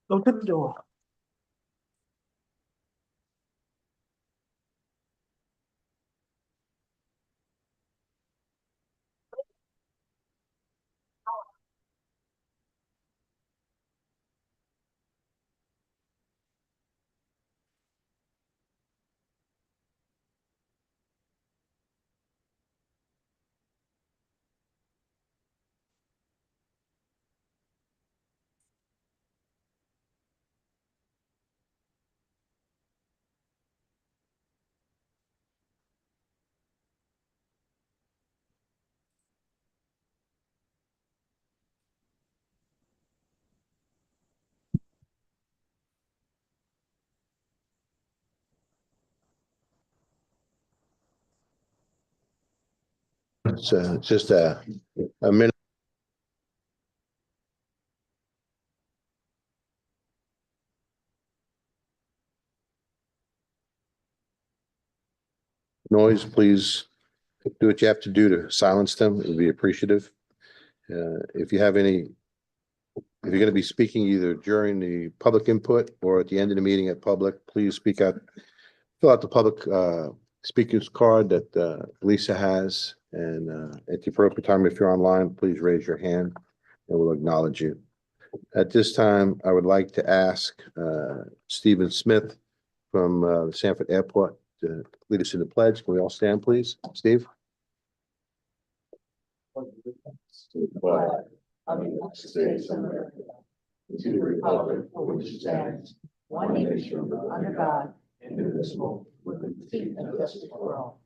Go to the door. It's just a minute noise. Please do what you have to do to silence them. It would be appreciative. If you have any, if you're going to be speaking either during the public input or at the end of the meeting at public, please speak out. Fill out the public speaker's card that Lisa has, and at the appropriate time, if you're online, please raise your hand and we'll acknowledge you. At this time, I would like to ask Stephen Smith from the Sanford Airport to lead us in the pledge. Can we all stand, please? Steve? To the flag of the United States of America, to the republic for which it stands, one nation under God, indivisible, with liberty and justice for all.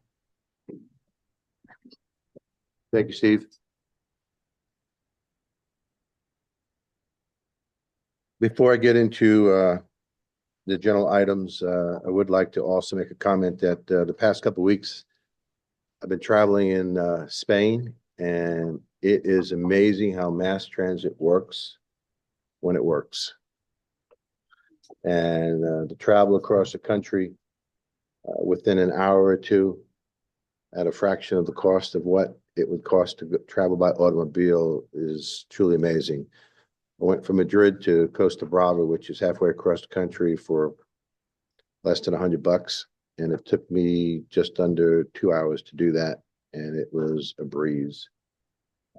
Thank you, Steve. Before I get into the general items, I would like to also make a comment that the past couple of weeks, I've been traveling in Spain, and it is amazing how mass transit works when it works. And to travel across the country within an hour or two at a fraction of the cost of what it would cost to travel by automobile is truly amazing. I went from Madrid to Costa Brava, which is halfway across the country, for less than $100, and it took me just under 2 hours to do that, and it was a breeze.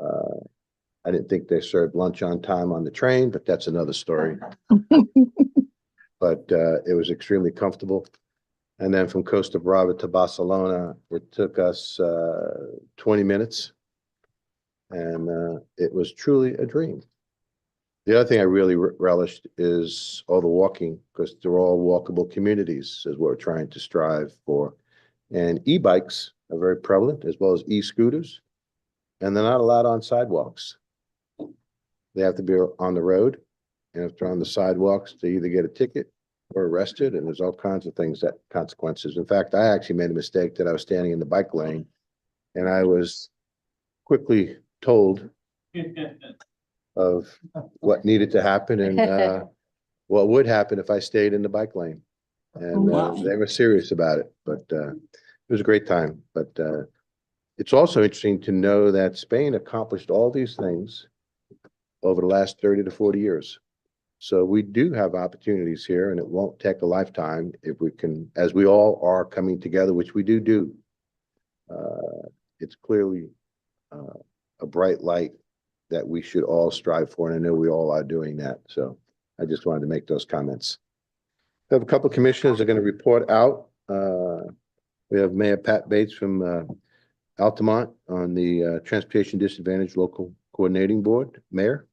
I didn't think they served lunch on time on the train, but that's another story. But it was extremely comfortable. And then from Costa Brava to Barcelona, it took us 20 minutes, and it was truly a dream. The other thing I really relished is all the walking, because they're all walkable communities, is what we're trying to strive for. And e-bikes are very prevalent, as well as e-scooters, and they're not allowed on sidewalks. They have to be on the road, and if they're on the sidewalks, they either get a ticket or arrested, and there's all kinds of things, that consequences. In fact, I actually made a mistake that I was standing in the bike lane, and I was quickly told of what needed to happen and what would happen if I stayed in the bike lane. And they were serious about it, but it was a great time. But it's also interesting to know that Spain accomplished all these things over the last 30 to 40 years. So we do have opportunities here, and it won't take a lifetime if we can, as we all are coming together, which we do. It's clearly a bright light that we should all strive for, and I know we all are doing that. So I just wanted to make those comments. We have a couple of commissioners that are going to report out. We have Mayor Pat Bates from Altamont on the Transportation Disadvantaged Local Coordinating Board. Mayor?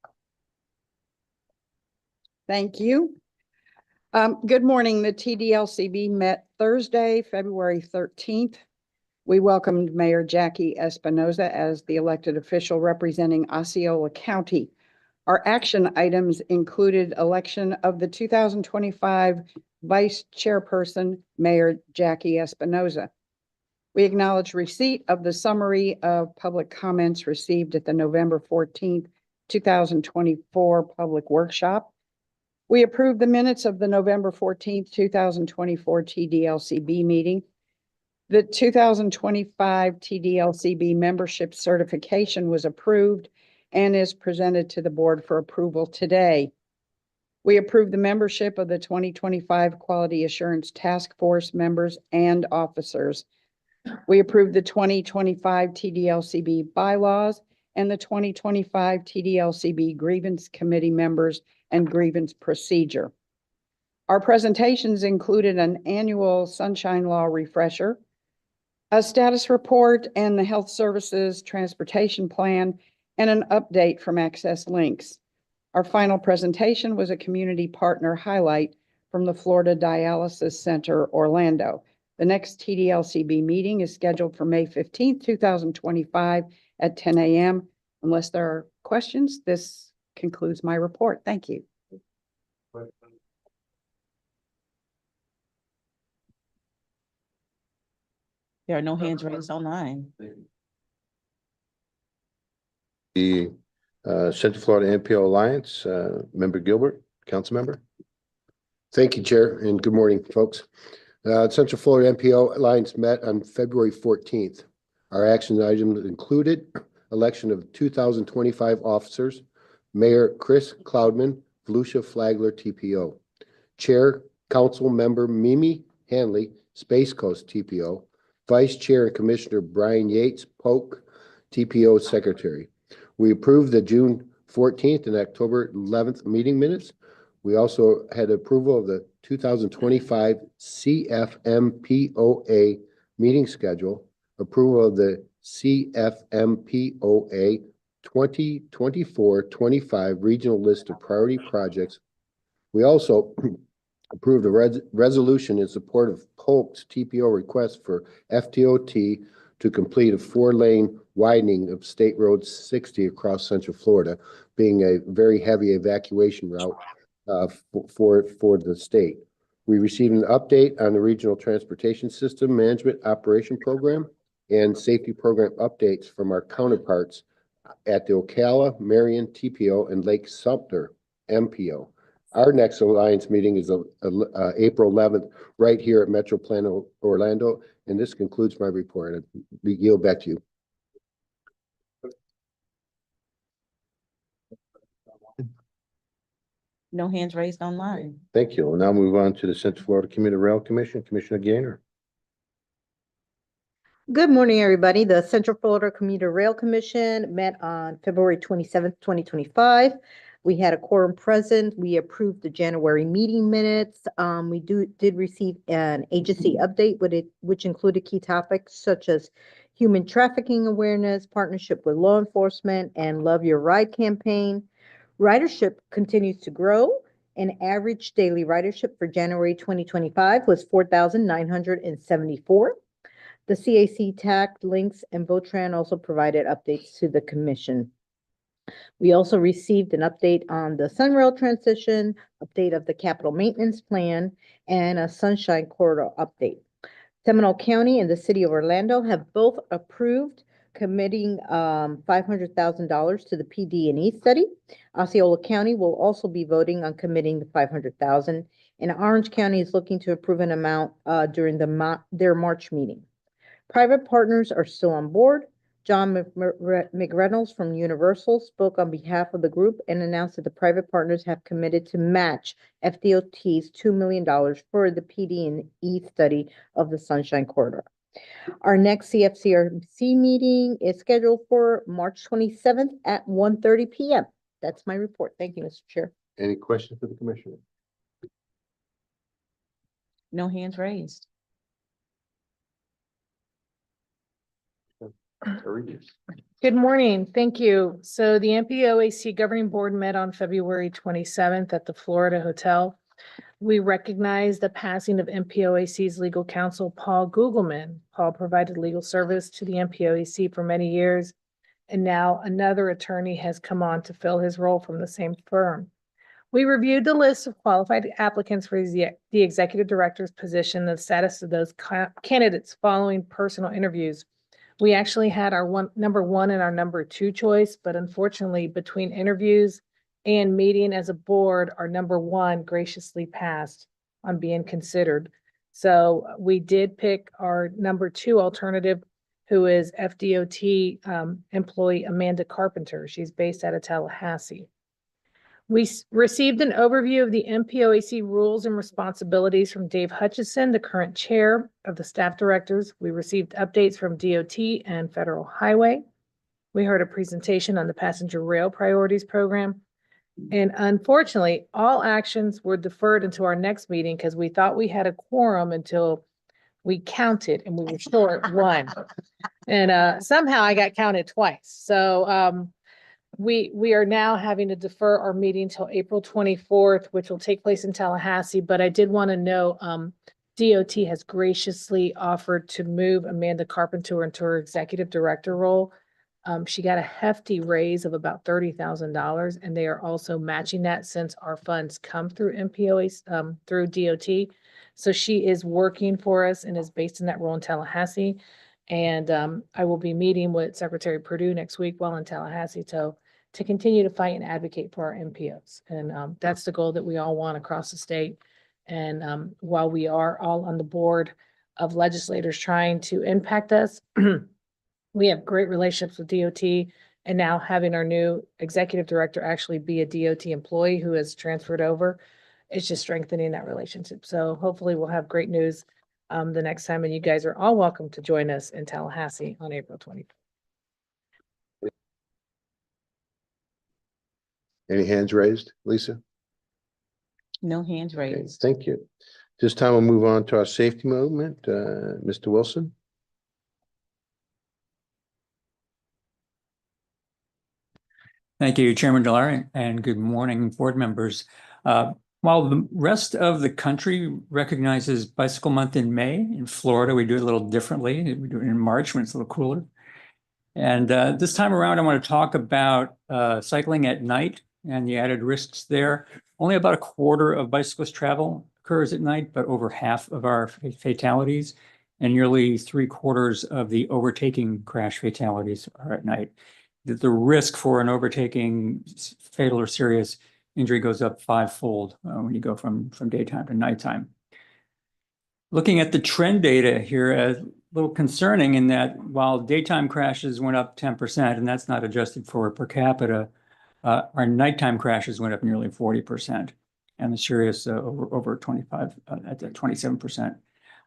Thank you. Good morning. The TDLCB met Thursday, February 13th. We welcomed Mayor Jackie Espinoza as the elected official representing Osceola County. Our action items included election of the 2025 Vice Chairperson, Mayor Jackie Espinoza. We acknowledge receipt of the summary of public comments received at the November 14th, 2024 public workshop. We approved the minutes of the November 14th, 2024 TDLCB meeting. The 2025 TDLCB membership certification was approved and is presented to the board for approval today. We approved the membership of the 2025 Quality Assurance Task Force members and officers. We approved the 2025 TDLCB bylaws and the 2025 TDLCB grievance committee members and grievance procedure. Our presentations included an annual Sunshine Law refresher, a status report and the Health Services Transportation Plan, and an update from Access Links. Our final presentation was a community partner highlight from the Florida Dialysis Center, Orlando. The next TDLCB meeting is scheduled for May 15th, 2025 at 10 a.m. Unless there are questions, this concludes my report. Thank you. There are no hands raised online. The Central Florida MPO Alliance, Member Gilbert, council member. Thank you, Chair, and good morning, folks. Central Florida MPO Alliance met on February 14th. Our action items included election of 2025 officers, Mayor Chris Cloudman, Volusia Flagler, TPO, Chair, Council Member Mimi Hanley, Space Coast, TPO, Vice Chair and Commissioner Brian Yates, Polk, TPO Secretary. We approved the June 14th and October 11th meeting minutes. We also had approval of the 2025 CFMPOA meeting schedule, approval of the CFMPOA 2024-25 regional list of priority projects. We also approved a resolution in support of Polk's TPO request for FDOT to complete a 4-lane widening of State Road 60 across Central Florida, being a very heavy evacuation route for the state. We received an update on the Regional Transportation System Management Operation Program and safety program updates from our counterparts at the Ocala, Marion TPO, and Lake Sumter MPO. Our next Alliance meeting is April 11th, right here at MetroPlan Orlando, and this concludes my report. I yield back to you. No hands raised online. Thank you. We'll now move on to the Central Florida Commuter Rail Commission. Commissioner Gaynor. Good morning, everybody. The Central Florida Commuter Rail Commission met on February 27th, 2025. We had a quorum present. We approved the January meeting minutes. We did receive an agency update which included key topics such as human trafficking awareness, partnership with law enforcement, and Love Your Ride campaign. Ridership continues to grow, and average daily ridership for January 2025 was 4,974. The CAC, TAC, Links, and Votran also provided updates to the commission. We also received an update on the Sunrail transition, update of the capital maintenance plan, and a Sunshine Corridor update. Seminole County and the City of Orlando have both approved committing $500,000 to the PD&E study. Osceola County will also be voting on committing the $500,000, and Orange County is looking to approve an amount during their March meeting. Private partners are still on board. John McReynolds from Universal spoke on behalf of the group and announced that the private partners have committed to match FDOT's $2 million for the PD&E study of the Sunshine Corridor. Our next CFCRC meeting is scheduled for March 27th at 1:30 p.m. That's my report. Thank you, Mr. Chair. Any questions for the commissioner? No hands raised. Good morning. Thank you. So the MPOAC Governing Board met on February 27th at the Florida Hotel. We recognize the passing of MPOAC's legal counsel, Paul Gugelman. Paul provided legal service to the MPOAC for many years, and now another attorney has come on to fill his role from the same firm. We reviewed the list of qualified applicants for the executive director's position, the status of those candidates following personal interviews. We actually had our number one and our number two choice, but unfortunately between interviews and meeting as a board, our number one graciously passed on being considered. So we did pick our number two alternative, who is FDOT employee Amanda Carpenter. She's based out of Tallahassee. Received an overview of the MPOAC rules and responsibilities from Dave Hutchison, the current chair of the staff directors. We received updates from DOT and Federal Highway. We heard a presentation on the passenger rail priorities program. And unfortunately, all actions were deferred until our next meeting because we thought we had a quorum until we counted and we were short one. And somehow I got counted twice. So we are now having to defer our meeting till April 24th, which will take place in Tallahassee. But I did want to know, DOT has graciously offered to move Amanda Carpenter into her executive director role. She got a hefty raise of about $30,000, and they are also matching that since our funds come through MPOA, through DOT. So she is working for us and is based in that role in Tallahassee. And I will be meeting with Secretary Perdue next week while in Tallahassee to continue to fight and advocate for our MPOs. And that's the goal that we all want across the state. And while we are all on the board of legislators trying to impact us, we have great relationships with DOT, and now having our new executive director actually be a DOT employee who has transferred over, it's just strengthening that relationship. So hopefully we'll have great news the next time, and you guys are all welcome to join us in Tallahassee on April 20th. Any hands raised, Lisa? No hands Okay, raised. thank you. This time we'll move on to our safety movement. Mr. Wilson? Thank you, Chairman Delara, and good morning, board members. While the rest of the country recognizes Bicycle Month in May, in Florida, we do it a little differently. We do it in March when it's a little cooler. And this time around, I want to talk about cycling at night and the added risks there. Only about a quarter of bicyclist travel occurs at night, but over half of our fatalities and nearly 3/4 of the overtaking crash fatalities are at night. The risk for an overtaking fatal or serious injury goes up 5-fold when you go from daytime to nighttime. Looking at the trend data here, a little concerning in that while daytime crashes went up 10%, and that's not adjusted for per capita, our nighttime crashes went up nearly 40%, and the serious over 25 at 27%.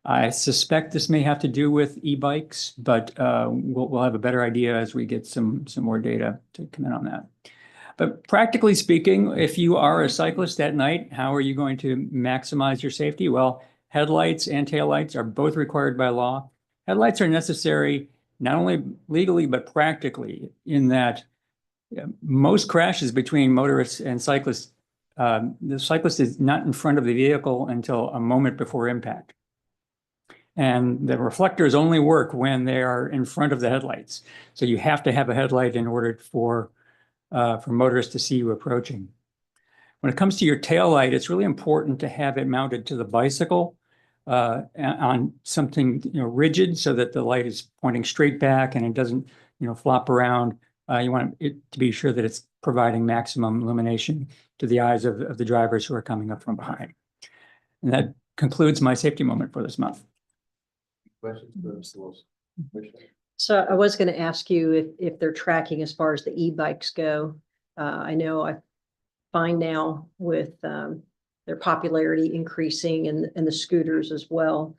I suspect this may have to do with e-bikes, but we'll have a better idea as we get some more data to come in on that. But practically speaking, if you are a cyclist at night, how are you going to maximize your safety? Well, headlights and taillights are both required by law. Headlights are necessary not only legally, but practically, in that most crashes between motorists and cyclists, the cyclist is not in front of the vehicle until a moment before impact. And the reflectors only work when they are in front of the headlights. So you have to have a headlight in order for motorists to see you approaching. When it comes to your tail light, it's really important to have it mounted to the bicycle on something rigid, so that the light is pointing straight back and it doesn't flop around. You want it to be sure that it's providing maximum illumination to the eyes of the drivers who are coming up from behind. And that concludes my safety moment for this month. Questions for Mr. Wilson? So I was going to ask you if they're tracking as far as the e-bikes go. I know I find now with their popularity increasing and the scooters as well,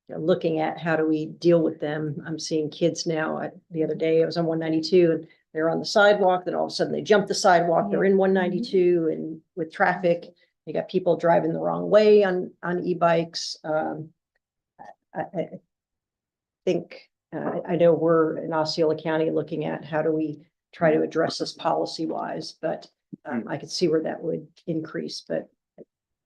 looking at how do we deal with them. I'm seeing kids now. The other day I was on 192 and they're on the sidewalk. Then all of a sudden they jump the sidewalk. They're in 192, and with traffic, you got people driving the wrong way on e-bikes. I think I know we're in Osceola County looking at how do we try to address this policy wise, but I could see where that would increase. But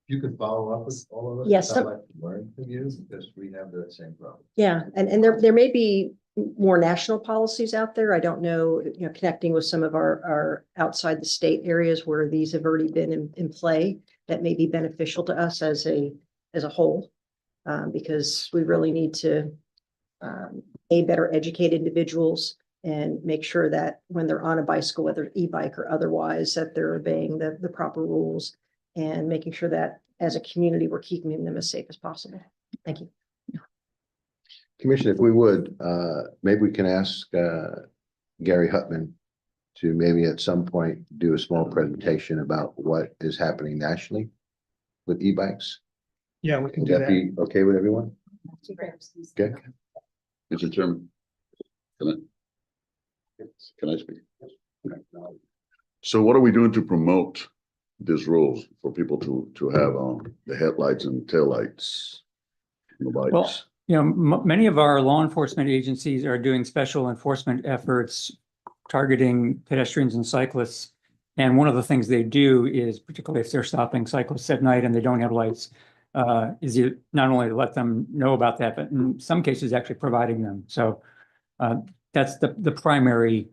You could follow up with all of us. Yes, I'd like to learn from you because we have the same problem. yeah, and there may be more national policies out there. I don't know, connecting with some of our outside the state areas where these have already been in play, that may be beneficial to us as a whole. Because we really need to better educate individuals and make sure that when they're on a bicycle, whether e-bike or otherwise, that they're obeying the proper rules, and making sure that as a community, we're keeping them as safe as possible. Thank you. Commissioner, if we would, maybe we can ask Gary Huttman to maybe at some point do a small presentation about what is happening nationally with e-bikes. Yeah, we can Would do that that. be okay with everyone? Okay. Mr. Chairman. Can I speak? So what are we doing to promote these rules for people to have the headlights and taillights on the Well, bikes? many of our law enforcement agencies are doing special enforcement efforts targeting pedestrians and cyclists. And one of the things they do is, particularly if they're stopping cyclists at night and they don't have lights, is you not only let them know about that, but in some cases actually providing them. So that's the primary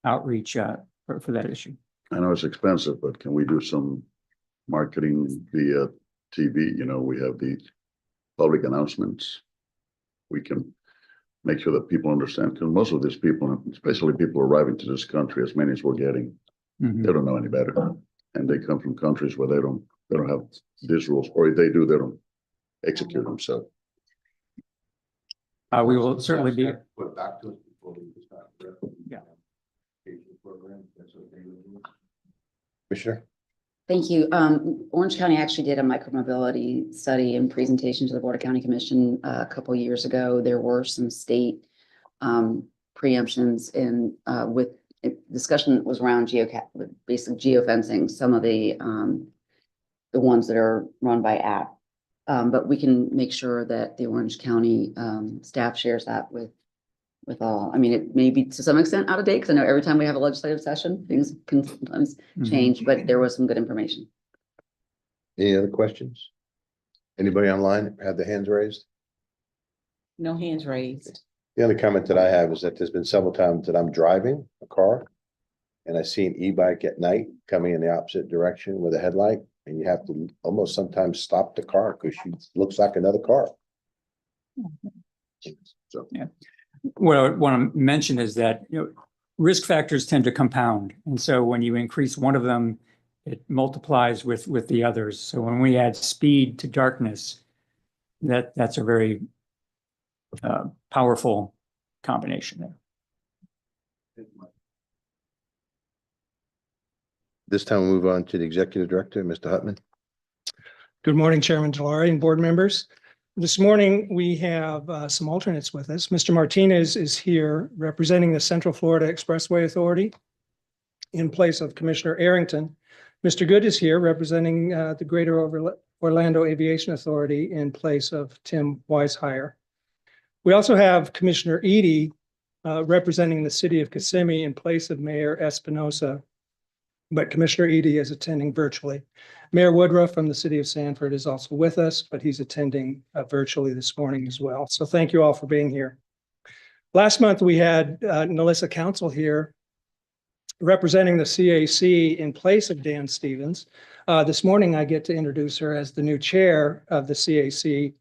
outreach for that issue. I know it's expensive, but can we do some marketing via TV? We have the public announcements. We can make sure that people understand, because most of these people, especially people arriving to this country, as many as we're getting, Mhm. they don't know any better. And they come from countries where they don't have these rules, or if they do, they don't execute them. So We will certainly be. Put back to us before we start. Yeah. Program, that's okay with you? Commissioner? Thank you. Orange County actually did a micromobility study and presentation to the Board of County Commission a couple years ago. There were some state preemptions in with discussion that was around basic geofencing, some of the ones that are run by app. But we can make sure that the Orange County staff shares that with all. I mean, it may be to some extent out of date, because I know every time we have a legislative session, things can sometimes Mhm. change, but there was some good information. Any other questions? Anybody online have their hands raised? No hands raised. The only comment that I have is that there's been several times that I'm driving a car and I see an e-bike at night coming in the opposite direction with a headlight, and you have to almost sometimes stop the car because she looks like another car. So What I want to mention is that, risk factors tend to compound. And so when you increase one of them, it multiplies with the others. So when we add speed to darkness, that's a very powerful combination there. This time we'll move on to the executive director, Mr. Hutman. Good morning, Chairman Delory and board members. This morning, we have some alternates with us. Mr. Martinez is here representing the Central Florida Expressway Authority in place of Commissioner Arrington. Mr. Good is here representing the Greater Orlando Aviation Authority in place of Tim Weishire. We also have Commissioner Edie representing the city of Kissimmee in place of Mayor Espinosa, but Commissioner Edie is attending virtually. Mayor Woodruff from the city of Sanford is also with us, but he's attending virtually this morning as well. So thank you all for being here. Last month, we had Nalissa Council here representing the CAC in place of Dan Stevens. This morning, I get to introduce her as the new chair of the CAC.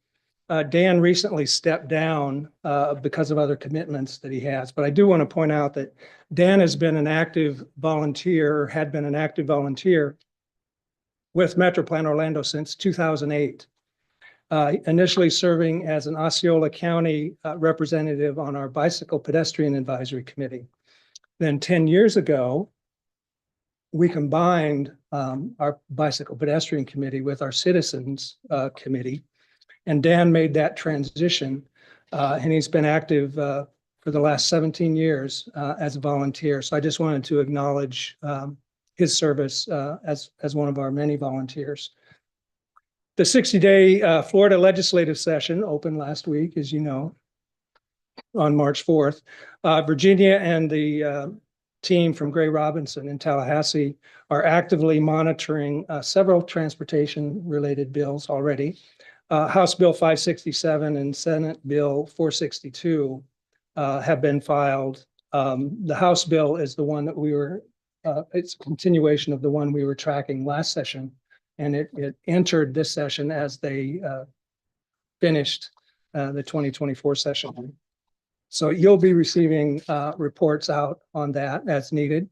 Dan recently stepped down because of other commitments that he has, but I do want to point out that Dan has been an active volunteer, had been an active volunteer with MetroPlan Orlando since 2008. Initially serving as an Osceola County representative on our Bicycle Pedestrian Advisory Committee. Then 10 years ago, we combined our Bicycle Pedestrian Committee with our Citizens Committee, and Dan made that transition, and he's been active for the last 17 years as a volunteer. So I just wanted to acknowledge his service as one of our many volunteers. The 60-day Florida legislative session opened last week, as you know, on March 4th. Virginia and the team from Gray Robinson in Tallahassee are actively monitoring several transportation-related bills already. House Bill 567 and Senate Bill 462 have been filed. The House bill is the one that it's a continuation of the one we were tracking last session, and it entered this session as they finished the 2024 session. So you'll be receiving reports out on that as needed.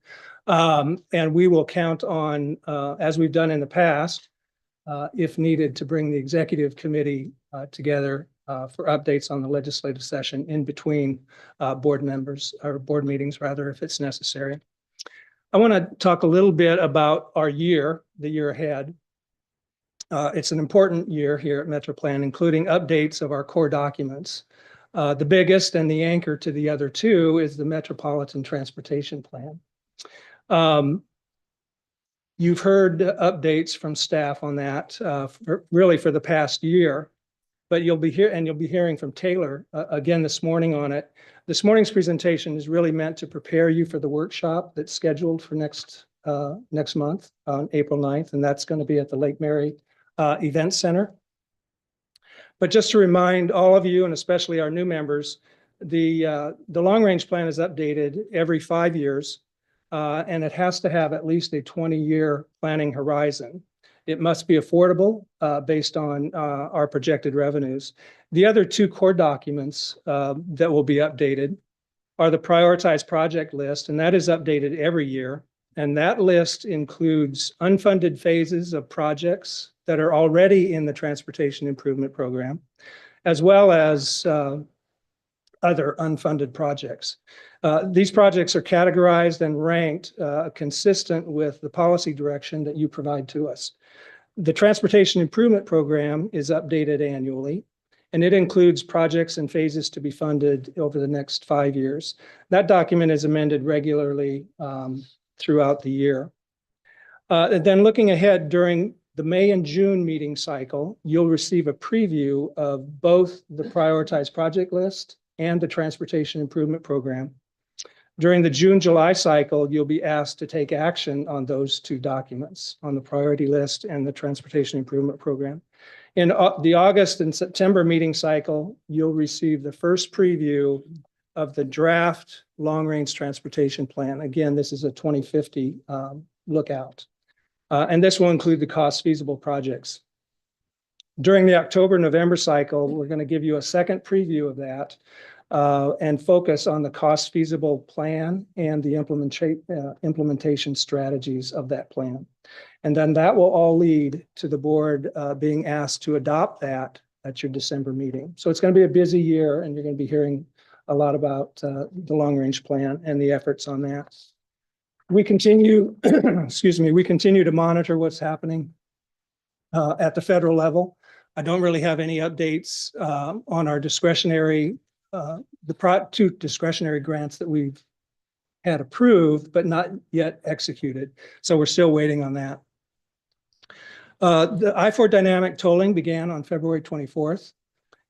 And we will count on, as we've done in the past, if needed, to bring the executive committee together for updates on the legislative session in between board members or board meetings, rather, if it's necessary. I want to talk a little bit about our year, the year ahead. It's an important year here at MetroPlan, including updates of our core documents. The biggest and the anchor to the other two is the Metropolitan Transportation Plan. You've heard updates from staff on that really for the past year, but you'll be hearing from Taylor again this morning on it. This morning's presentation is really meant to prepare you for the workshop that's scheduled for next month on April 9th, and that's going to be at the Lake Mary Event Center. But just to remind all of you, and especially our new members, the long-range plan is updated every 5 years, and it has to have at least a 20-year planning horizon. It must be affordable based on our projected revenues. The other two core documents that will be updated are the prioritized project list, and that is updated every year. And that list includes unfunded phases of projects that are already in the Transportation Improvement Program, as well as other unfunded projects. These projects are categorized and ranked consistent with the policy direction that you provide to us. The Transportation Improvement Program is updated annually, and it includes projects and phases to be funded over the next 5 years. That document is amended regularly throughout the year. Then looking ahead during the May and June meeting cycle, you'll receive a preview of both the prioritized project list and the Transportation Improvement Program. During the June-July cycle, you'll be asked to take action on those two documents, on the priority list and the Transportation Improvement Program. In the August and September meeting cycle, you'll receive the first preview of the draft long-range transportation plan. Again, this is a 2050 lookout. And this will include the cost feasible projects. During the October-November cycle, we're going to give you a second preview of that and focus on the cost feasible plan and the implementation strategies of that plan. And then that will all lead to the board being asked to adopt that at your December meeting. So it's going to be a busy year, and you're going to be hearing a lot about the long-range plan and the efforts on that. We continue, we continue to monitor what's happening at the federal level. I don't really have any updates on our discretionary, two discretionary grants that we've had approved, but not yet executed. So we're still waiting on that. The I-4 dynamic tolling began on February 24th.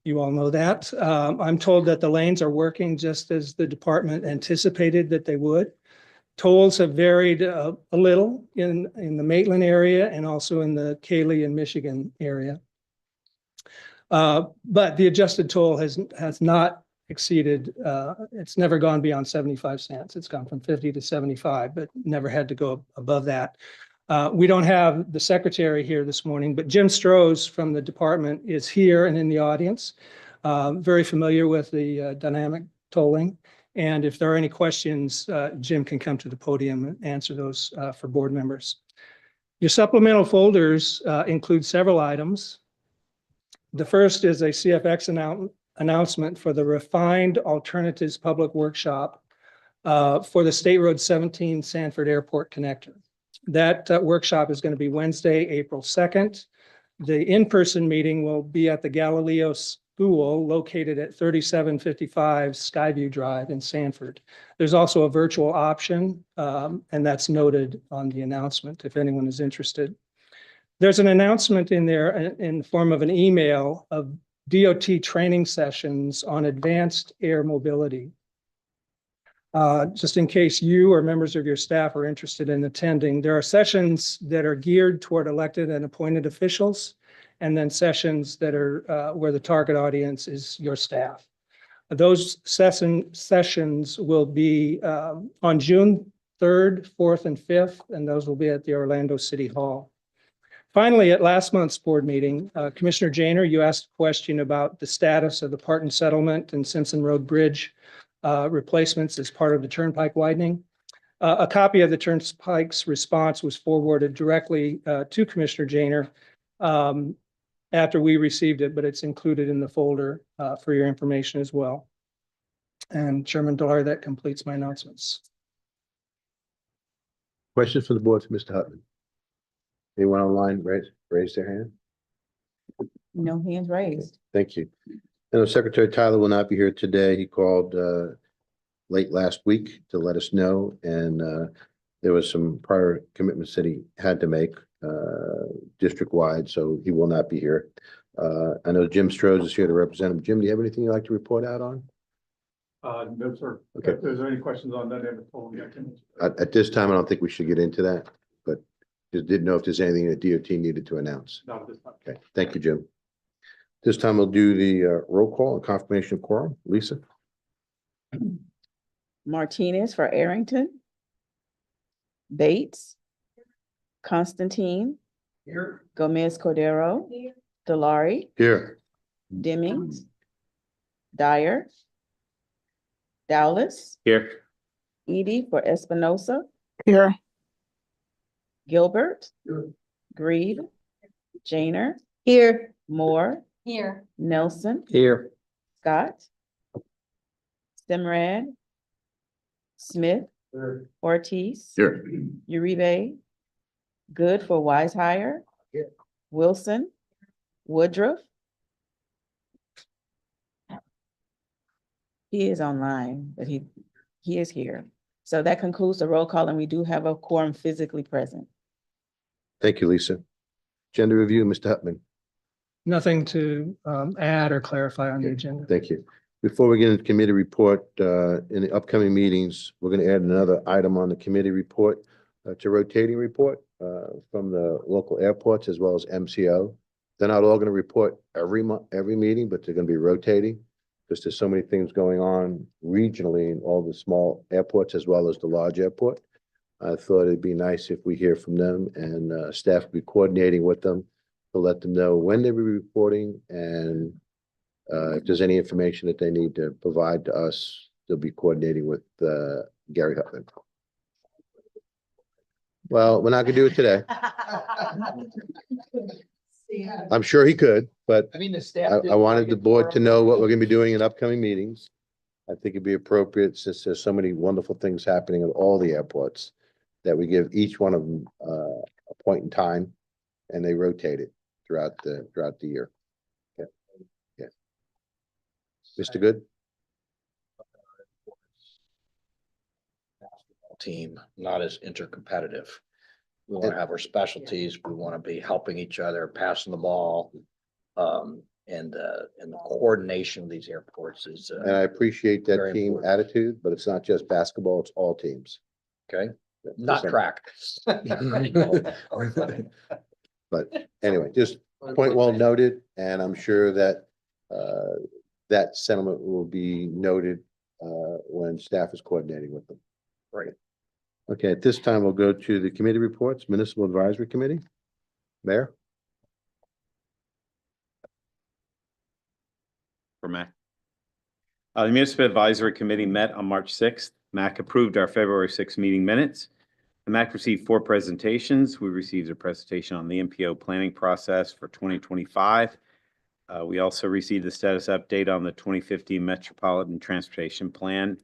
You all know that. I'm told that the lanes are working just as the department anticipated that they would. Tolls have varied a little in the Maitland area and also in the Cayley and Michigan area. But the adjusted toll has not exceeded, it's never gone beyond 75 cents. It's gone from 50 to 75, but never had to go above that. We don't have the secretary here this morning, but Jim Strohs from the department is here and in the audience, very familiar with the dynamic tolling. And if there are any questions, Jim can come to the podium and answer those for board members. Your supplemental folders include several items. The first is a CFX announcement for the Refined Alternatives Public Workshop for the State Road 17 Sanford Airport Connector. That workshop is going to be Wednesday, April 2nd. The in-person meeting will be at the Galileo School located at 3755 Skyview Drive in Sanford. There's also a virtual option, and that's noted on the announcement if anyone is interested. There's an announcement in there in the form of an email of DOT training sessions on advanced air mobility. Just in case you or members of your staff are interested in attending, there are sessions that are geared toward elected and appointed officials, and then sessions that are where the target audience is your staff. Those sessions will be on June 3rd, 4th, and 5th, and those will be at the Orlando City Hall. Finally, at last month's board meeting, Commissioner Janer, you asked a question about the status of the Parton Settlement and Simpson Road Bridge replacements as part of the turnpike widening. A copy of the turnpike's response was forwarded directly to Commissioner Janer after we received it, but it's included in the folder for your information as well. And Chairman Dollar, that completes my announcements. Questions from the board for Mr. Hutman? Anyone online raise their hand? No hands raised. Thank you. I know Secretary Tyler will not be here today. He called late last week to let us know, and there was some prior commitments that he had to make district-wide, so he will not be here. I know Jim Strohs is here to represent him. Jim, do you have anything you'd like to report out on? No, sir. Okay. If there's any questions on that, I told you I can. At this time, I don't think we should get into that, but just didn't know if there's anything that DOT needed to announce. Not at this time. Okay, thank you, Jim. This time we'll do the roll call and confirmation of quorum. Lisa? Martinez for Arrington. Bates. Constantine. Here. Gomez Cordero. Delari. Here. Demmings. Dyer. Dowless. Here. Edie for Espinosa. Here. Gilbert. Here. Grieve. Janer. Here. Moore. Here. Nelson. Here. Scott. Simrad. Smith. Here. Ortiz. Here. Uribe. Good for Wise. Here. Wilson. Woodruff. He is online, but he is here. So that concludes the roll call, and we do have a quorum physically present. Thank you, Lisa. Agenda review, Mr. Hutman. Nothing to add or clarify on the Okay. agenda. Thank you. Before we get into committee report, in the upcoming meetings, we're going to add another item on the committee report to rotating report from the local airports as well as MCO. They're not all going to report every meeting, but they're going to be rotating because there's so many things going on regionally in all the small airports as well as the large airport. I thought it'd be nice if we hear from them, and staff will be coordinating with them to let them know when they'll be reporting, and if there's any information that they need to provide to us, they'll be coordinating with Gary Hutman. Well, we're not gonna do it today. I'm sure he could, but I mean, the staff. I wanted the board to know what we're gonna be doing in upcoming meetings. I think it'd be appropriate, since there's so many wonderful things happening at all the airports, that we give each one of them a point in time, and they rotate it throughout the year. Okay. Yeah. Mr. Good? Team, not as intercompetitive. We want to have our specialties. We want to be helping each other, passing the ball. And the coordination of these airports is, And I appreciate that Very team important. attitude, but it's not just basketball, it's all teams. okay, not track. But anyway, just point well noted, and I'm sure that that sentiment will be noted when staff is coordinating with them. Right. Okay, at this time, we'll go to the committee reports, Municipal Advisory Committee. Mayor? For MAC. The Municipal Advisory Committee met on March 6th. MAC approved our February 6th meeting minutes. The MAC received 4 presentations. We received a presentation on the MPO planning process for 2025. We also received the status update on the 2015 Metropolitan Transportation Plan.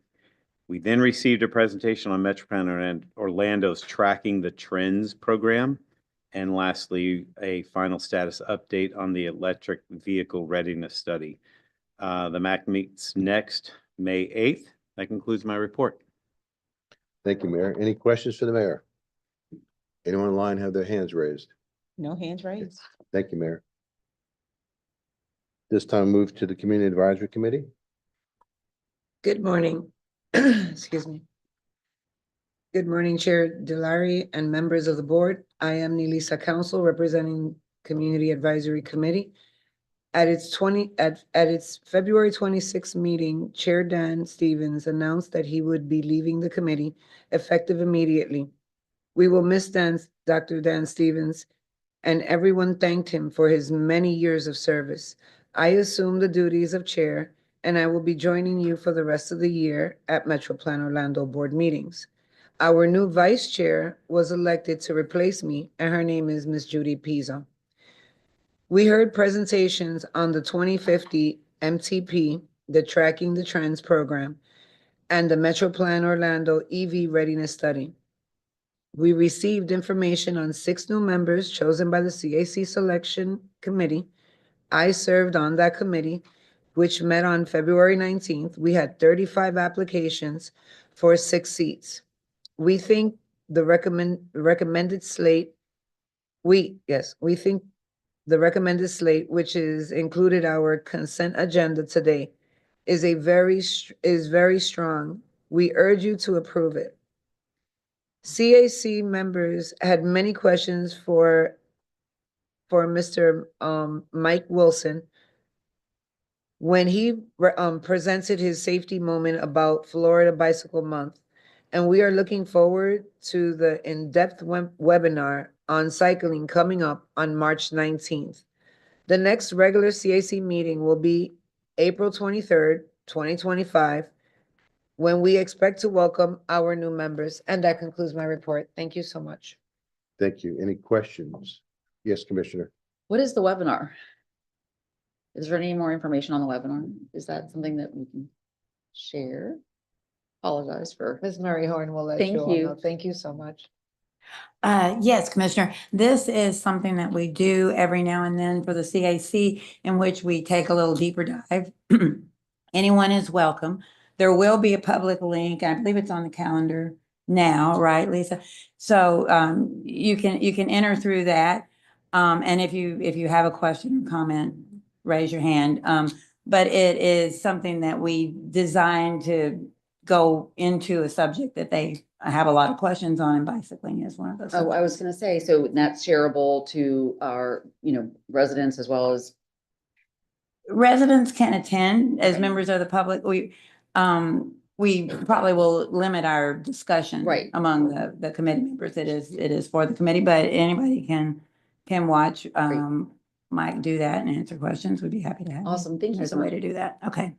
We then received a presentation on MetroPlan and Orlando's Tracking the Trends program. And lastly, a final status update on the electric vehicle readiness study. The MAC meets next May 8th. That concludes my report. Thank you, Mayor. Any questions for the mayor? Anyone online have their hands raised? No hands raised. Thank you, Mayor. This time move to the Community Advisory Committee. Good morning. Excuse me. Good morning, Chair Delari and members of the board. I am Nilisa Council representing Community Advisory Committee. At its February 26th meeting, Chair Dan Stevens announced that he would be leaving the committee effective immediately. We will miss Dr. Dan Stevens, and everyone thanked him for his many years of service. I assume the duties of chair, and I will be joining you for the rest of the year at MetroPlan Orlando board meetings. Our new vice chair was elected to replace me, and her name is Ms. Judy Pizzo. We heard presentations on the 2050 MTP, the Tracking the Trends program, and the MetroPlan Orlando EV Readiness Study. We received information on 6 new members chosen by the CAC Selection Committee. I served on that committee, which met on February 19th. We had 35 applications for 6 seats. We think the recommended slate, we think the recommended slate, which is included our consent agenda today, is very strong. We urge you to approve it. CAC members had many questions for Mr. Mike Wilson when he presented his safety moment about Florida Bicycle Month. And we are looking forward to the in-depth webinar on cycling coming up on March 19th. The next regular CAC meeting will be April 23rd, 2025, when we expect to welcome our new members. And that concludes my report. Thank you so much. Thank you. Any questions? Yes, Commissioner. What is the webinar? Is there any more information on the webinar? Is that something that we can share? Apologize for. Ms. Mary Horn will let Thank you all you. know. Thank you so much. Yes, Commissioner, this is something that we do every now and then for the CAC, in which we take a little deeper dive. Anyone is welcome. There will be a public link. I believe it's on the calendar now, right, Lisa? So you can enter through that. And if you have a question or comment, raise your hand. But it is something that we designed to go into a subject that they have a lot of questions on, and bicycling is one of those. Oh, I was gonna say, so that's shareable to our, residents as well as. Residents can attend as Okay. members of the public. We probably will limit our discussion Right. among the committee members. It is for the committee, but anybody can watch. Might do that and answer questions. We'd be happy to have. Awesome. Thank you There's so a way much. to do that. Okay.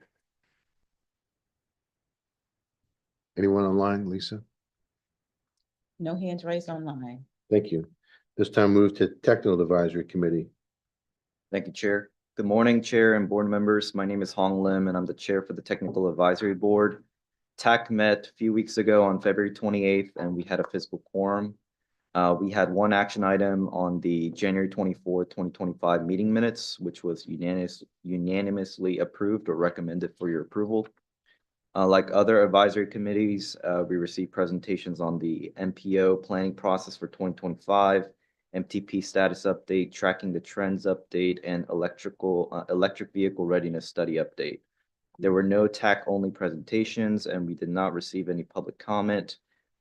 Anyone online, Lisa? No hands raised online. Thank you. This time move to Technical Advisory Committee. Thank you, Chair. Good morning, Chair and board members. My name is Hong Lim, and I'm the Chair for the Technical Advisory Board. TAC met a few weeks ago on February 28th, and we had a physical quorum. We had one action item on the January 24th, 2025 meeting minutes, which was unanimously approved or recommended for your approval. Like other advisory committees, we received presentations on the MPO planning process for 2025, MTP status update, tracking the trends update, and electric vehicle readiness study update. There were no TAC-only presentations, and we did not receive any public comment.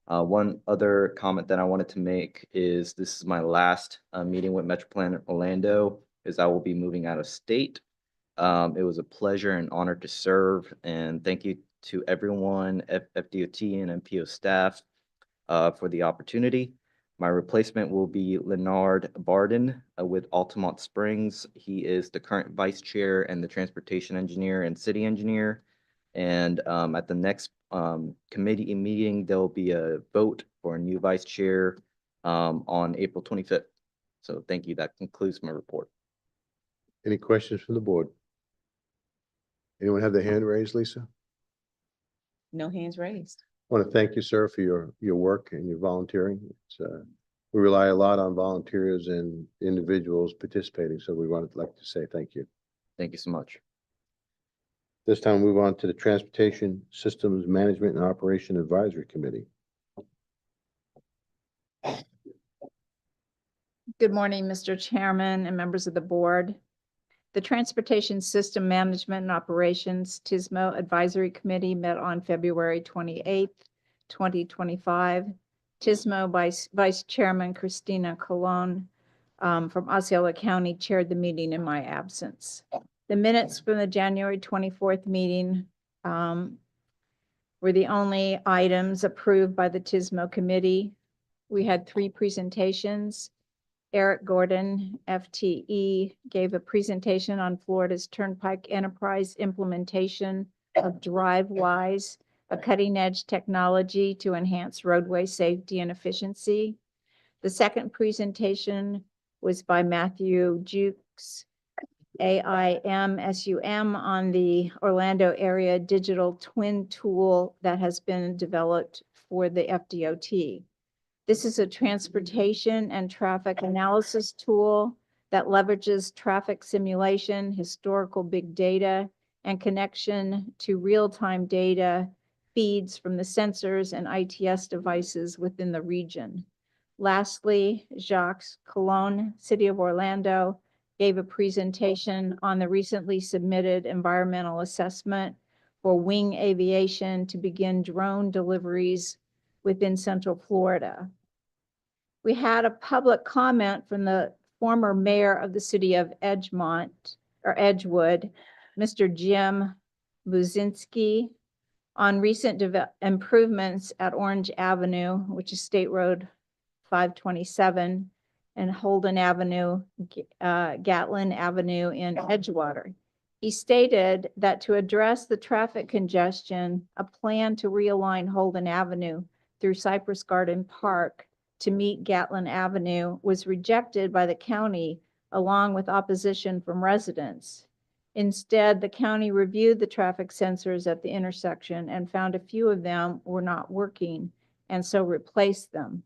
One other comment that I wanted to make is this is my last meeting with MetroPlan Orlando, as I will be moving out of state. It was a pleasure and honor to serve, and thank you to everyone, FDOT and MPO staff, for the opportunity. My replacement will be Leonard Barden with Altamont Springs. He is the current vice chair and the transportation engineer and city engineer. And at the next committee meeting, there will be a vote for a new vice chair on April 25th. So thank you. That concludes my report. Any questions from the board? Anyone have their hand raised, Lisa? No hands raised. I want to thank you, sir, for your work and your volunteering. We rely a lot on volunteers and individuals participating, so we would like to say thank you. Thank you so much. This time, we'll move on to the Transportation Systems Management and Operation Advisory Committee. Good morning, Mr. Chairman and members of the board. The Transportation System Management and Operations TSMO Advisory Committee met on February 28th, 2025. TSMO Vice Chairman Christina Colon from Osceola County chaired the meeting in my absence. The minutes from the January 24th meeting were the only items approved by the TSMO committee. We had 3 presentations. Eric Gordon, FTE, gave a presentation on Florida's Turnpike Enterprise implementation of DriveWise, a cutting-edge technology to enhance roadway safety and efficiency. The second presentation was by Matthew Jukes, AIM-SUM, on the Orlando area digital twin tool that has been developed for the FDOT. This is a transportation and traffic analysis tool that leverages traffic simulation, historical big data, and connection to real-time data feeds from the sensors and ITS devices within the region. Lastly, Jacques Colon, City of Orlando, gave a presentation on the recently submitted environmental assessment for wing aviation to begin drone deliveries within Central Florida. We had a public comment from the former mayor of the city of Edgewood, Mr. Jim Buzinski, on recent improvements at Orange Avenue, which is State Road 527, and Holden Avenue, Gatlin Avenue in Edgewater. He stated that to address the traffic congestion, a plan to realign Holden Avenue through Cypress Garden Park to meet Gatlin Avenue was rejected by the county along with opposition from residents. Instead, the county reviewed the traffic sensors at the intersection and found a few of them were not working and so replaced them.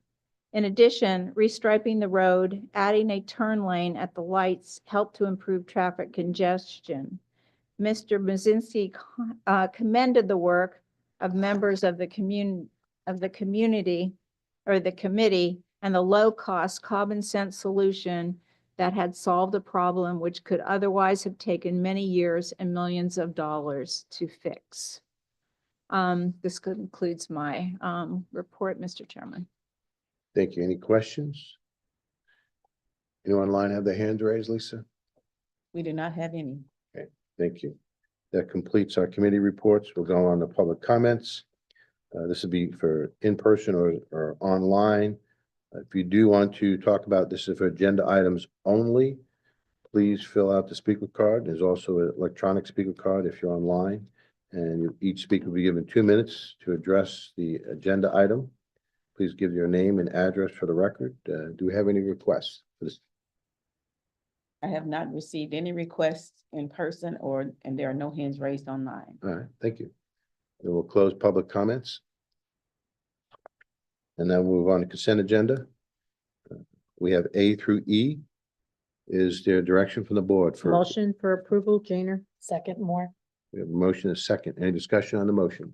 In addition, restriping the road, adding a turn lane at the lights helped to improve traffic congestion. Mr. Buzinski commended the work of members of the community or the committee and the low-cost common sense solution that had solved a problem which could otherwise have taken many years and millions of dollars to fix. This concludes my report, Mr. Chairman. Thank you. Any questions? Anyone online have their hands raised, Lisa? We do not have any. Thank you. That completes our committee reports. We'll go on to public comments. This will be for in-person or online. If you do want to talk about this is for agenda items only, please fill out the speaker card. There's also an electronic speaker card if you're online. And each speaker will be given 2 minutes to address the agenda item. Please give your name and address for the record. Do we have any requests for this? I have not received any requests in person and there are no hands raised online. All right, thank you. Then we'll close public comments. And then we'll move on to consent agenda. We have A through E. Is there direction from the board for? Motion for approval, Janer. Second, more. We have a motion and a second. Any discussion on the motion?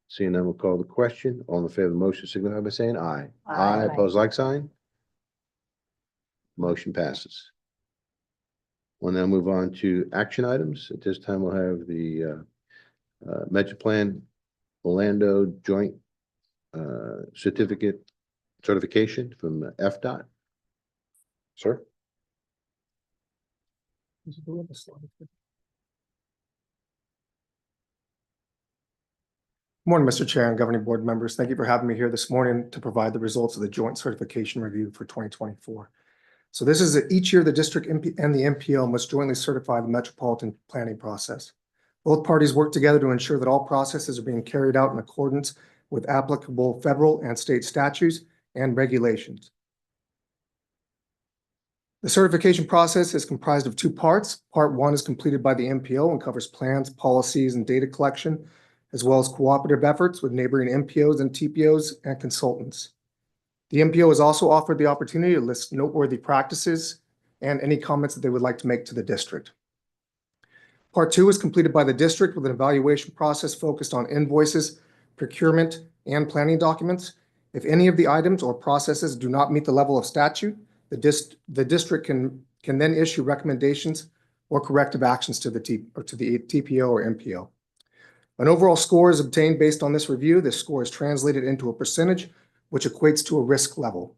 Seeing none, we'll call the question. All in favor of the motion, signify by saying aye. Aye. Opposed, like sign. Motion passes. We'll now move on to action items. At this time, we'll have the MetroPlan Orlando Joint certification from FDOT. Sir? Morning, Mr. Chair and governing board members. Thank you for having me here this morning to provide the results of the joint certification review for 2024. So this is each year the district and the MPO must jointly certify the metropolitan planning process. Both parties work together to ensure that all processes are being carried out in accordance with applicable federal and state statutes and regulations. The certification process is comprised of 2 parts. Part 1 is completed by the MPO and covers plans, policies, and data collection, as well as cooperative efforts with neighboring MPOs and TPOs and consultants. The MPO is also offered the opportunity to list noteworthy practices and any comments that they would like to make to the district. Part 2 is completed by the district with an evaluation process focused on invoices, procurement, and planning documents. If any of the items or processes do not meet the level of statute, the district can then issue recommendations or corrective actions to the TPO or MPO. An overall score is obtained based on this review. This score is translated into a percentage, which equates to a risk level.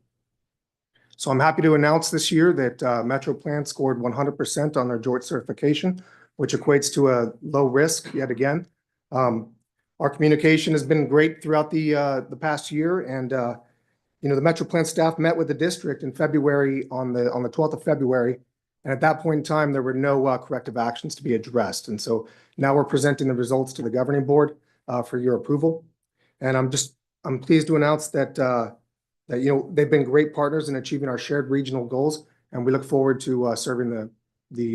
So I'm happy to announce this year that MetroPlan scored 100% on their joint certification, which equates to a low risk yet again. Our communication has been great throughout the past year, and the MetroPlan staff met with the district in February on the 12th of February, and at that point in time there were no corrective actions to be addressed. And so now we're presenting the results to the governing board for your approval, and I'm pleased to announce that they've been great partners in achieving our shared regional goals, and we look forward to serving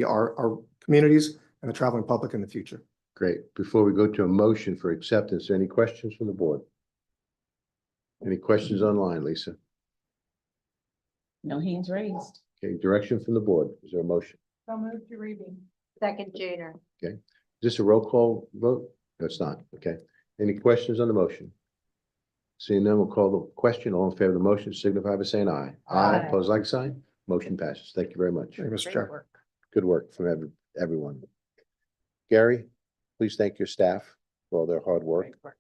our communities and the traveling public in the future. Great. Before we go to a motion for acceptance, any questions from the board? Any questions online, Lisa? No hands raised. Okay, direction from the board. Is there a motion? So move to reading. Second, Junior. Is this a roll call vote? No, it's not. Okay. Any questions on the motion? Seeing none, we'll call the question. All in favor of the motion signify by saying aye. Aye. Pose like sign. Motion passes. Thank you very much. Thank you, Mr. Great Chair. work. Good work from everyone. Gary, please thank your staff for all their hard work. Great work.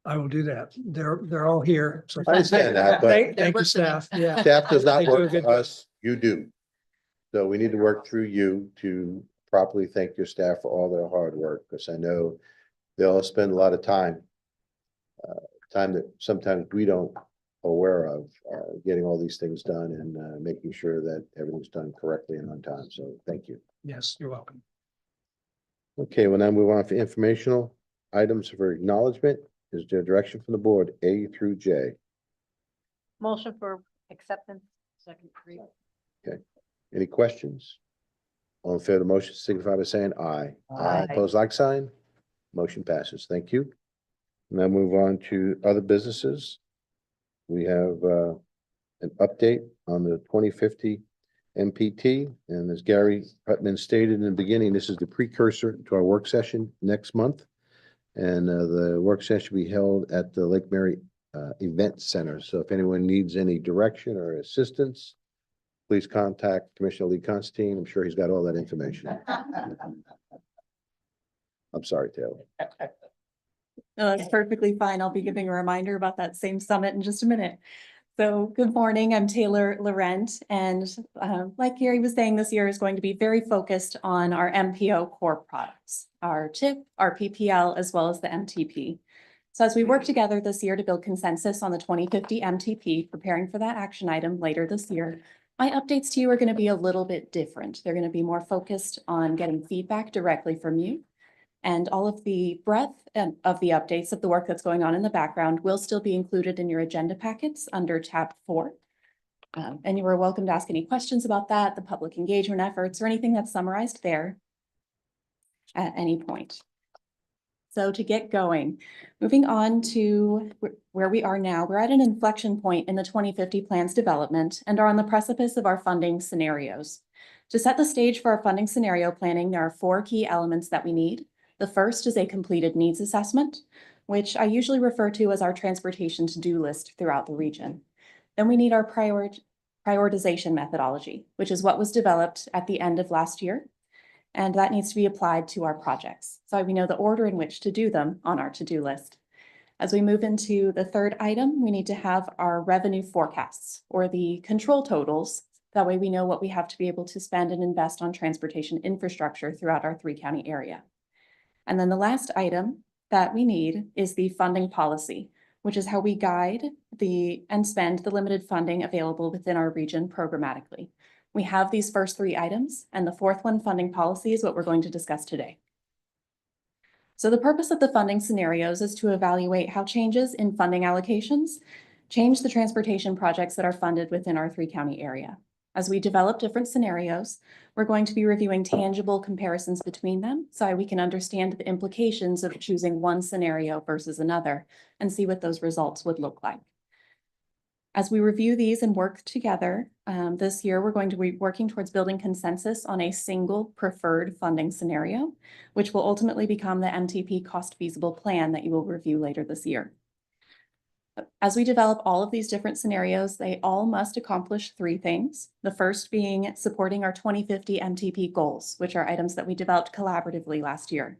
I will do that. They're all here. So I understand that, but thank you, staff. Yeah. staff does not They do a work good for us. You do. So we need to work through you to properly thank your staff for all their hard work, because I know they all spend a lot of time that sometimes we don't aware of, getting all these things done and making sure that everything's done correctly and on time. So thank you. Yes, you're welcome. Okay, we'll now move on to informational items for acknowledgement. Is there direction from the board, A through J? Motion for acceptance. Second, reading. Any questions? All in favor of the motion signify by saying aye. Aye. Pose like sign. Motion passes. Thank you. Now move on to other businesses. We have an update on the 2050 MPT, and as Gary Putman stated in the beginning, this is the precursor to our work session next month. And the work session will be held at the Lake Mary Event Center. So if anyone needs any direction or assistance, please contact Commissioner Lee Constantine. I'm sure he's got all that information. I'm sorry, Taylor. No, that's perfectly fine. I'll be giving a reminder about that same summit in just a minute. So good morning, I'm Taylor Laurent, and like Gary was saying, this year is going to be very focused on our MPO core products, our TIP, our PPL, as well as the MTP. So as we work together this year to build consensus on the 2050 MTP, preparing for that action item later this year, my updates to you are going to be a little bit different. They're going to be more focused on getting feedback directly from you. And all of the breadth of the updates of the work that's going on in the background will still be included in your agenda packets under tab 4. And you are welcome to ask any questions about that, the public engagement efforts, or anything that's summarized there at any point. So to get going, moving on to where we are now, we're at an inflection point in the 2050 plan's development and are on the precipice of our funding scenarios. To set the stage for our funding scenario planning, there are 4 key elements that we need. The first is a completed needs assessment, which I usually refer to as our transportation to-do list throughout the region. Then we need our prioritization methodology, which is what was developed at the end of last year. And that needs to be applied to our projects, so we know the order in which to do them on our to-do list. As we move into the third item, we need to have our revenue forecasts, or the control totals. That way we know what we have to be able to spend and invest on transportation infrastructure throughout our 3-county area. And then the last item that we need is the funding policy, which is how we guide and spend the limited funding available within our region programmatically. We have these first 3 items, and the 4th one, funding policy, is what we're going to discuss today. So the purpose of the funding scenarios is to evaluate how changes in funding allocations change the transportation projects that are funded within our 3-county area. As we develop different scenarios, we're going to be reviewing tangible comparisons between them so we can understand the implications of choosing one scenario versus another and see what those results would look like. As we review these and work together this year, we're going to be working towards building consensus on a single preferred funding scenario, which will ultimately become the MTP cost feasible plan that you will review later this year. As we develop all of these different scenarios, they all must accomplish 3 things. The first being supporting our 2050 MTP goals, which are items that we developed collaboratively last year.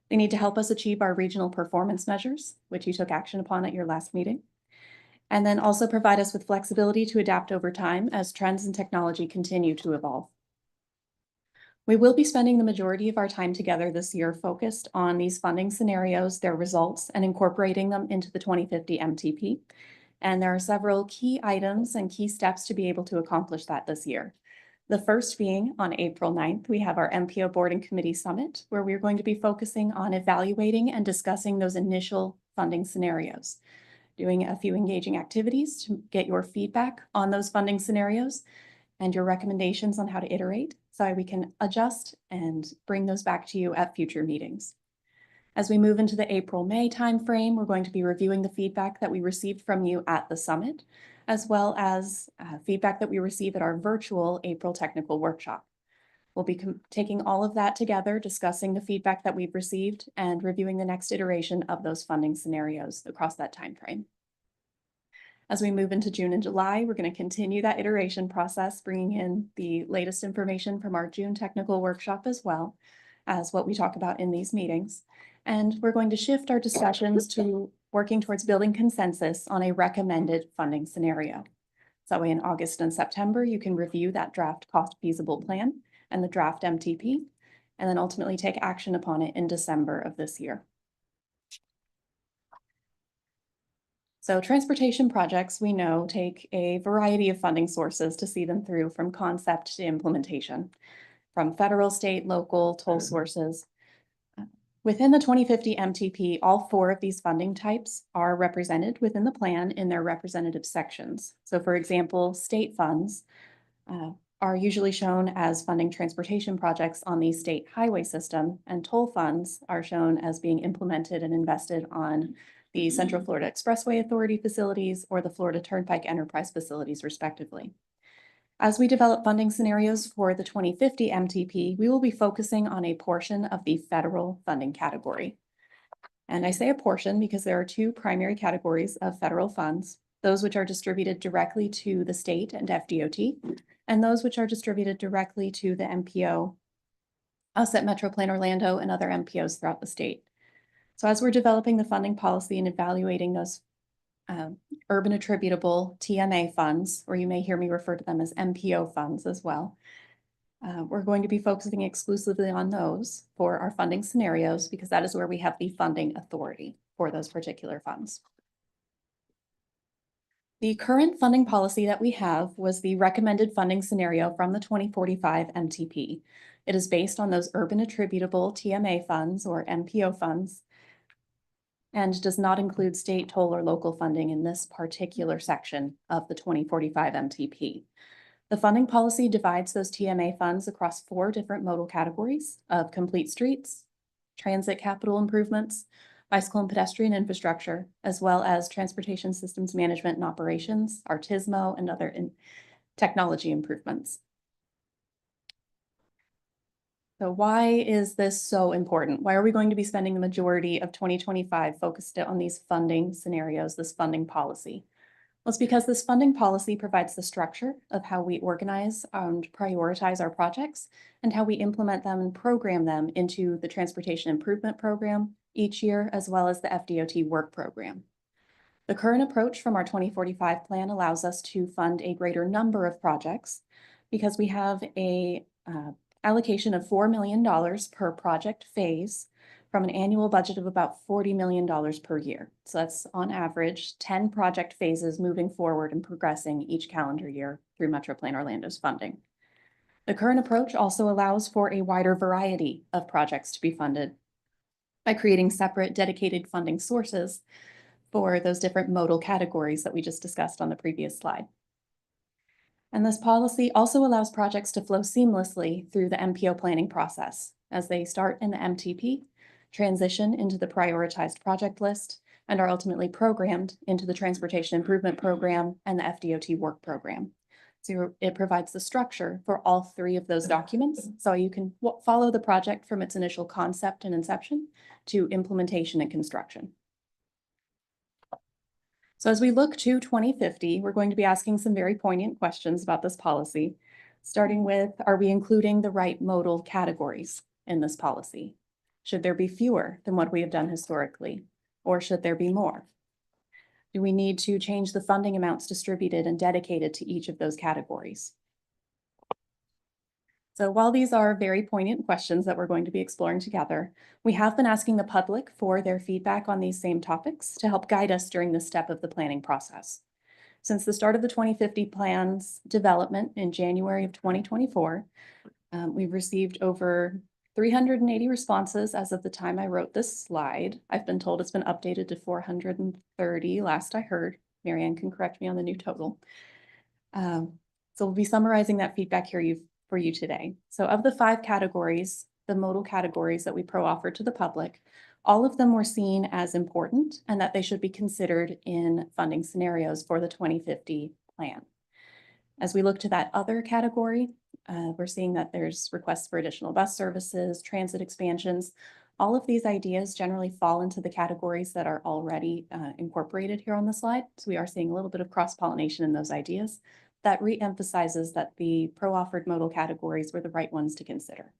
They need to help us achieve our regional performance measures, which you took action upon at your last meeting. And then also provide us with flexibility to adapt over time as trends and technology continue to evolve. We will be spending the majority of our time together this year focused on these funding scenarios, their results, and incorporating them into the 2050 MTP. And there are several key items and key steps to be able to accomplish that this year. The first being on April 9th, we have our MPO Board and Committee Summit, where we're going to be focusing on evaluating and discussing those initial funding scenarios, doing a few engaging activities to get your feedback on those funding scenarios and your recommendations on how to iterate so we can adjust and bring those back to you at future meetings. As we move into the April-May timeframe, we're going to be reviewing the feedback that we received from you at the summit, as well as feedback that we receive at our virtual April technical workshop. We'll be taking all of that together, discussing the feedback that we've received and reviewing the next iteration of those funding scenarios across that timeframe. As we move into June and July, we're going to continue that iteration process, bringing in the latest information from our June technical workshop as well as what we talk about in these meetings. And we're going to shift our discussions to working towards building consensus on a recommended funding scenario. So that way in August and September, you can review that draft cost feasible plan and the draft MTP, and then ultimately take action upon it in December of this year. So transportation projects, we know, take a variety of funding sources to see them through from concept to implementation, from federal, state, local, toll sources. Within the 2050 MTP, all 4 of these funding types are represented within the plan in their representative sections. So for example, state funds are usually shown as funding transportation projects on the state highway system, and toll funds are shown as being implemented and invested on the Central Florida Expressway Authority facilities or the Florida Turnpike Enterprise facilities, respectively. As we develop funding scenarios for the 2050 MTP, we will be focusing on a portion of the federal funding category. And I say a portion because there are 2 primary categories of federal funds, those which are distributed directly to the state and FDOT, and those which are distributed directly to the MPO, us at MetroPlan Orlando and other MPOs throughout the state. So as we're developing the funding policy and evaluating those urban attributable TMA funds, or you may hear me refer to them as MPO funds as well, we're going to be focusing exclusively on those for our funding scenarios because that is where we have the funding authority for those particular funds. The current funding policy that we have was the recommended funding scenario from the 2045 MTP. It is based on those urban attributable TMA funds or MPO funds and does not include state, toll, or local funding in this particular section of the 2045 MTP. The funding policy divides those TMA funds across 4 different modal categories of complete streets, transit capital improvements, bicycle and pedestrian infrastructure, as well as transportation systems management and operations, TSMO, and other technology improvements. So why is this so important? Why are we going to be spending the majority of 2025 focused on these funding scenarios, this funding policy? Well, it's because this funding policy provides the structure of how we organize and prioritize our projects and how we implement them and program them into the Transportation Improvement Program each year, as well as the FDOT Work Program. The current approach from our 2045 plan allows us to fund a greater number of projects because we have a allocation of $4 million per project phase from an annual budget of about $40 million per year. So that's on average 10 project phases moving forward and progressing each calendar year through MetroPlan Orlando's funding. The current approach also allows for a wider variety of projects to be funded by creating separate dedicated funding sources for those different modal categories that we just discussed on the previous slide. And this policy also allows projects to flow seamlessly through the MPO planning process as they start in the MTP, transition into the prioritized project list, and are ultimately programmed into the Transportation Improvement Program and the FDOT Work Program. So it provides the structure for all 3 of those documents, so you can follow the project from its initial concept and inception to implementation and construction. So as we look to 2050, we're going to be asking some very poignant questions about this policy, starting with, are we including the right modal categories in this policy? Should there be fewer than what we have done historically, or should there be more? Do we need to change the funding amounts distributed and dedicated to each of those categories? So while these are very poignant questions that we're going to be exploring together, we have been asking the public for their feedback on these same topics to help guide us during this step of the planning process. Since the start of the 2050 plan's development in January of 2024, we've received over 380 responses as of the time I wrote this slide. I've been told it's been updated to 430 last I heard. Marianne can correct me on the new total. So we'll be summarizing that feedback here for you today. So of the 5 categories, the modal categories that we offered to the public, all of them were seen as important and that they should be considered in funding scenarios for the 2050 plan. As we look to that other category, we're seeing that there's requests for additional bus services, transit expansions. All of these ideas generally fall into the categories that are already incorporated here on the slide. So we are seeing a little bit of cross-pollination in those ideas. That re-emphasizes that the pro-offered modal categories were the right ones to consider.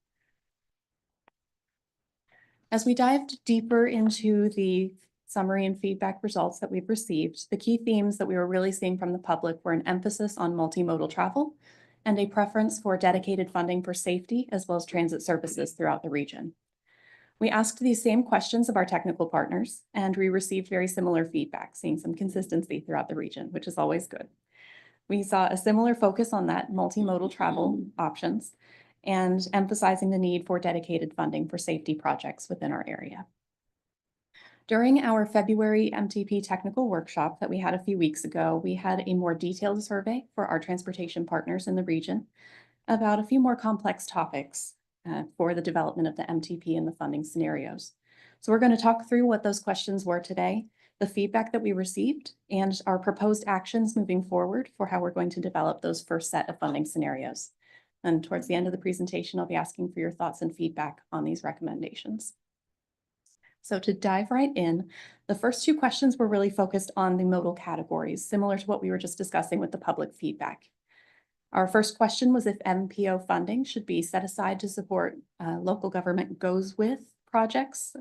As we dived deeper into the summary and feedback results that we've received, the key themes that we were really seeing from the public were an emphasis on multimodal travel and a preference for dedicated funding for safety as well as transit services throughout the region. We asked these same questions of our technical partners, and we received very similar feedback, seeing some consistency throughout the region, which is always good. We saw a similar focus on that multimodal travel options and emphasizing the need for dedicated funding for safety projects within our area. During our February MTP technical workshop that we had a few weeks ago, we had a more detailed survey for our transportation partners in the region about a few more complex topics for the development of the MTP and the funding scenarios. So we're going to talk through what those questions were today, the feedback that we received, and our proposed actions moving forward for how we're going to develop those first set of funding scenarios. And towards the end of the presentation, I'll be asking for your thoughts and feedback on these recommendations. So to dive right in, the first two questions were really focused on the modal categories, similar to what we were just discussing with the public feedback. Our first question was if MPO funding should be set aside to support local government goes with projects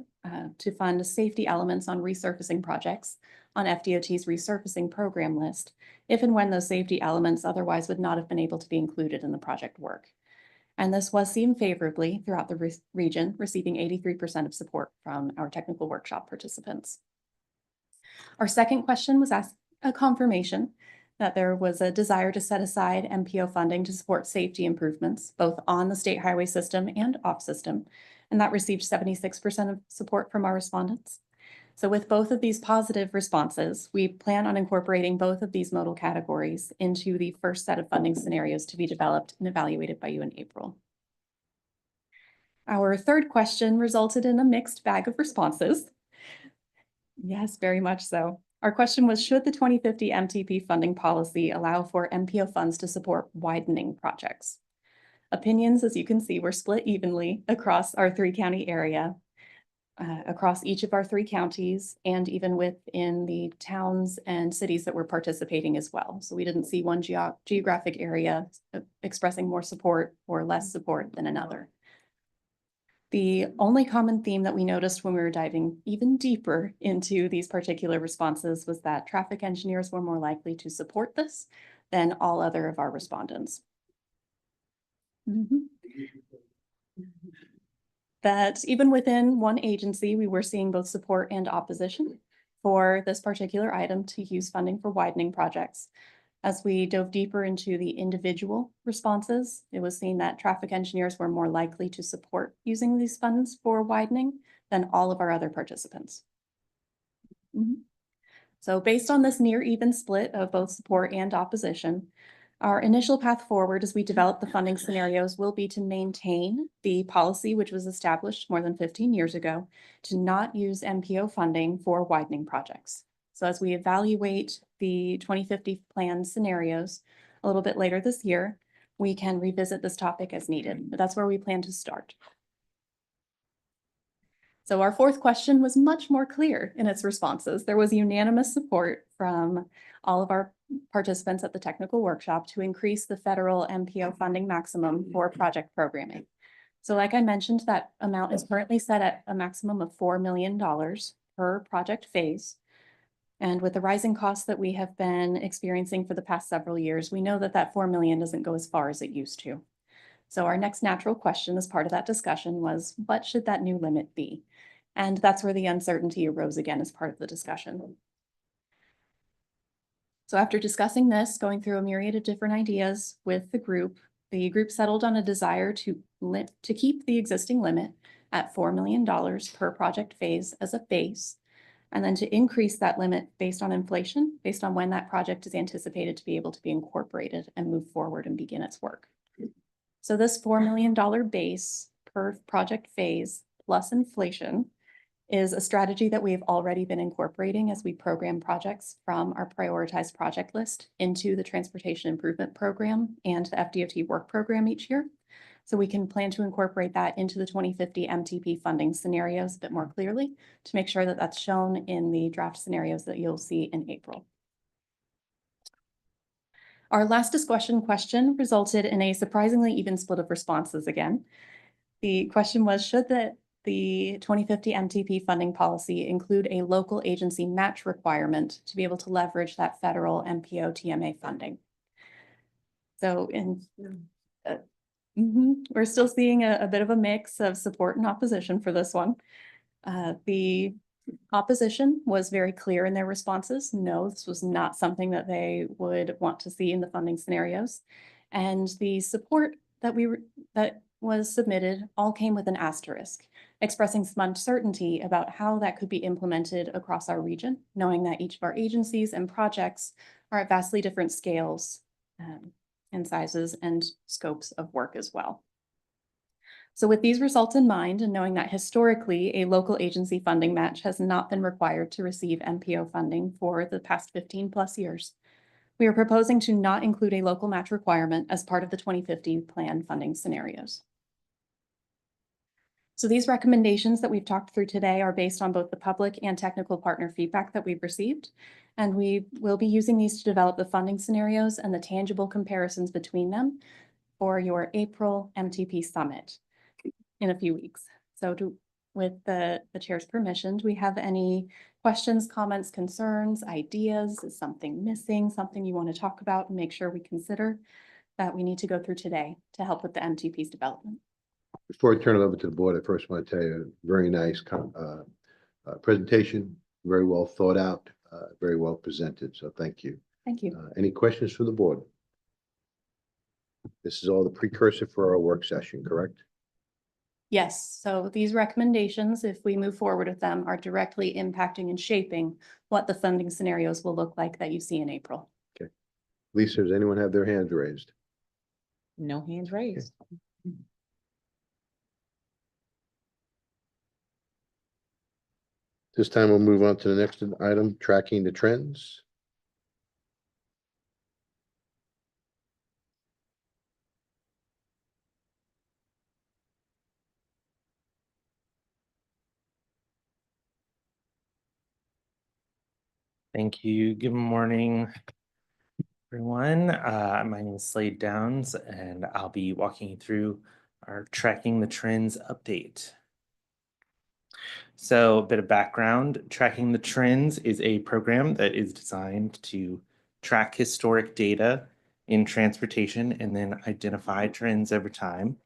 to fund safety elements on resurfacing projects on FDOT's resurfacing program list, if and when those safety elements otherwise would not have been able to be included in the project work. And this was seen favorably throughout the region, receiving 83% of support from our technical workshop participants. Our second question was asked a confirmation that there was a desire to set aside MPO funding to support safety improvements, both on the state highway system and off system. And that received 76% of support from our respondents. So with both of these positive responses, we plan on incorporating both of these modal categories into the first set of funding scenarios to be developed and evaluated by you in April. Our third question resulted in a mixed bag of responses. Yes, very much so. Our question was, should the 2050 MTP funding policy allow for MPO funds to support widening projects? Opinions, as you can see, were split evenly across our three-county area, across each of our three counties, and even within the towns and cities that were participating as well. So we didn't see one geographic area expressing more support or less support than another. The only common theme that we noticed when we were diving even deeper into these particular responses was that traffic engineers were more likely to support this than all other of our respondents. That even within one agency, we were seeing both support and opposition for this particular item to use funding for widening projects. As we dove deeper into the individual responses, it was seen that traffic engineers were more likely to support using these funds for widening than all of our other participants. So based on this near even split of both support and opposition, our initial path forward as we develop the funding scenarios will be to maintain the policy which was established more than 15 years ago to not use MPO funding for widening projects. So as we evaluate the 2050 plan scenarios a little bit later this year, we can revisit this topic as needed, but that's where we plan to start. So our fourth question was much more clear in its responses. There was unanimous support from all of our participants at the technical workshop to increase the federal MPO funding maximum for project programming. So like I mentioned, that amount is currently set at a maximum of $4 million per project phase. And with the rising costs that we have been experiencing for the past several years, we know that that $4 million doesn't go as far as it used to. So our next natural question as part of that discussion was, what should that new limit be? And that's where the uncertainty arose again as part of the discussion. So after discussing this, going through a myriad of different ideas with the group settled on a desire to keep the existing limit at $4 million per project phase as a base, and then to increase that limit based on inflation, based on when that project is anticipated to be able to be incorporated and move forward and begin its work. So this $4 million base per project phase plus inflation is a strategy that we've already been incorporating as we program projects from our prioritized project list into the Transportation Improvement Program and the FDOT Work Program each year. So we can plan to incorporate that into the 2050 MTP funding scenarios a bit more clearly to make sure that that's shown in the draft scenarios that you'll see in April. Our last discussion question resulted in a surprisingly even split of responses again. The question was, should the 2050 MTP funding policy include a local agency match requirement to be able to leverage that federal MPO TMA funding? So we're still seeing a bit of a mix of support and opposition for this one. The opposition was very clear in their responses. No, this was not something that they would want to see in the funding scenarios. And the support that was submitted all came with an asterisk, expressing some uncertainty about how that could be implemented across our region, knowing that each of our agencies and projects are at vastly different scales and sizes and scopes of work as well. So with these results in mind, and knowing that historically a local agency funding match has not been required to receive MPO funding for the past 15+ years, we are proposing to not include a local match requirement as part of the 2050 plan funding scenarios. So these recommendations that we've talked through today are based on both the public and technical partner feedback that we've received. And we will be using these to develop the funding scenarios and the tangible comparisons between them for your April MTP summit in a few weeks. So with the chair's permission, do we have any questions, comments, concerns, ideas? Is something missing, something you want to talk about and make sure we consider that we need to go through today to help with the MTP's development? Before I turn it over to the board, I first want to tell you, very nice presentation, very well thought out, very well presented. So thank you. Thank you. Any questions from the board? This is all the precursor for our work session, correct? Yes, so these recommendations, if we move forward with them, are directly impacting and shaping what the funding scenarios will look like that you see in April. Okay. Lisa, does anyone have their hands raised? No hands raised. This time we'll move on to the next item, tracking the trends. Thank you. Good morning, everyone. My name is Slade Downs, and I'll be walking you through our Tracking the Trends update. So a bit of background, Tracking the Trends is a program that is designed to track historic data in transportation and then identify trends over time.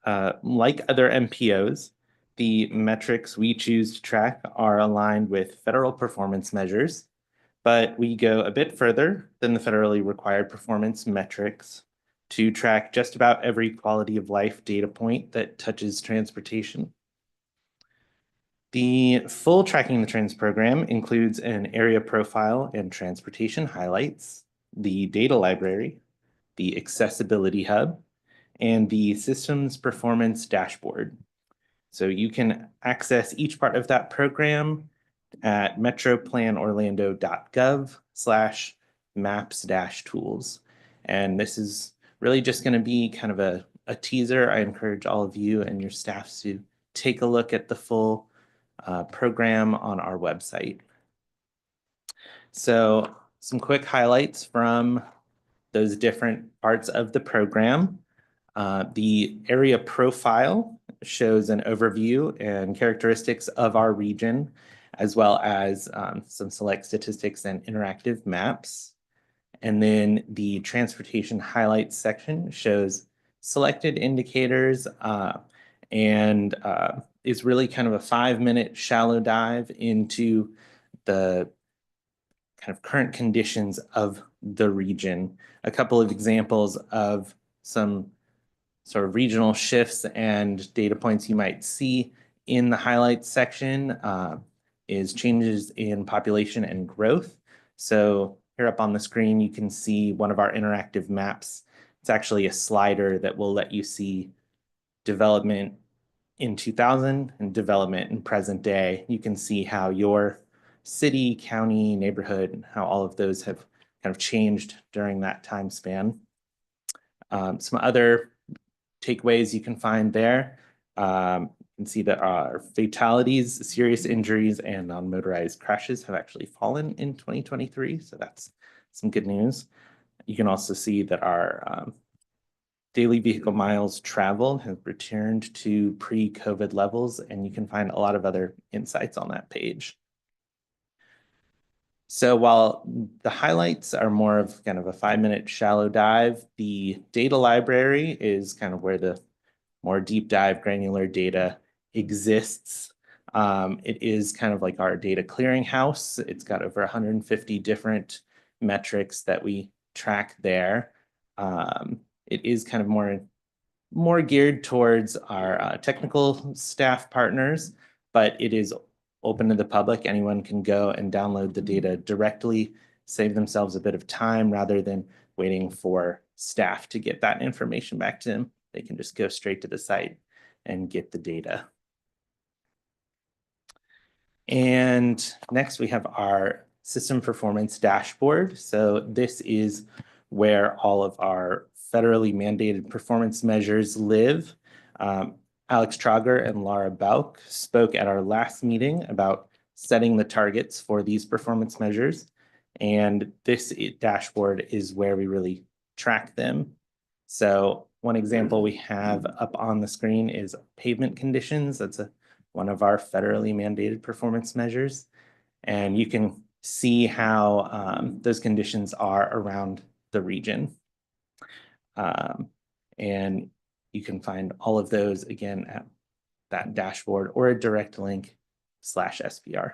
Like other MPOs, the metrics we choose to track are aligned with federal performance measures, but we go a bit further than the federally required performance metrics to track just about every quality of life data point that touches transportation. The full Tracking the Trends program includes an area profile and transportation highlights, the data library, the accessibility hub, and the systems performance dashboard. So you can access each part of that program at metroplanorlando.gov/maps-tools. And this is really just going to be kind of a teaser. I encourage all of you and your staffs to take a look at the full program on our website. So some quick highlights from those different parts of the program. The area profile shows an overview and characteristics of our region, as well as some select statistics and interactive maps. And then the transportation highlights section shows selected indicators and is really kind of a 5-minute shallow dive into the kind of current conditions of the region. A couple of examples of some sort of regional shifts and data points you might see in the highlights section is changes in population and growth. So here up on the screen, you can see one of our interactive maps. It's actually a slider that will let you see development in 2000 and development in present day. You can see how your city, county, neighborhood, and how all of those have kind of changed during that time span. Some other takeaways you can find there. You can see that our fatalities, serious injuries, and non-motorized crashes have actually fallen in 2023. So that's some good news. You can also see that our daily vehicle miles traveled have returned to pre-COVID levels, and you can find a lot of other insights on that page. So while the highlights are more of kind of a 5-minute shallow dive, the data library is kind of where the more deep dive granular data exists. It is kind of like our data clearinghouse. It's got over 150 different metrics that we track there. It is kind of more geared towards our technical staff partners, but it is open to the public. Anyone can go and download the data directly, save themselves a bit of time rather than waiting for staff to get that information back to them. They can just go straight to the site and get the data. And next we have our system performance dashboard. So this is where all of our federally mandated performance measures live. Alex Trager and Laura Bauk spoke at our last meeting about setting the targets for these performance measures. And this dashboard is where we really track them. So one example we have up on the screen is pavement conditions. That's one of our federally mandated performance measures. And you can see how those conditions are around the region. And you can find all of those again at that dashboard or a direct link /SPR.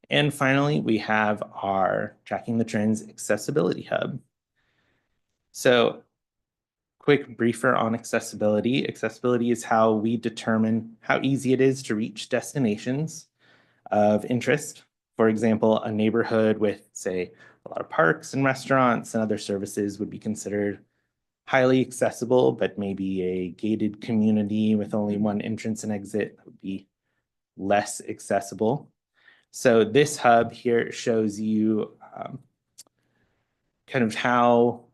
And finally, we have our Tracking the Trends Accessibility Hub. So quick briefer on accessibility. Accessibility is how we determine how easy it is to reach destinations of interest. For example, a neighborhood with, say, a lot of parks and restaurants and other services would be considered highly accessible, but maybe a gated community with only one entrance and exit would be less accessible. So this hub here shows you kind of how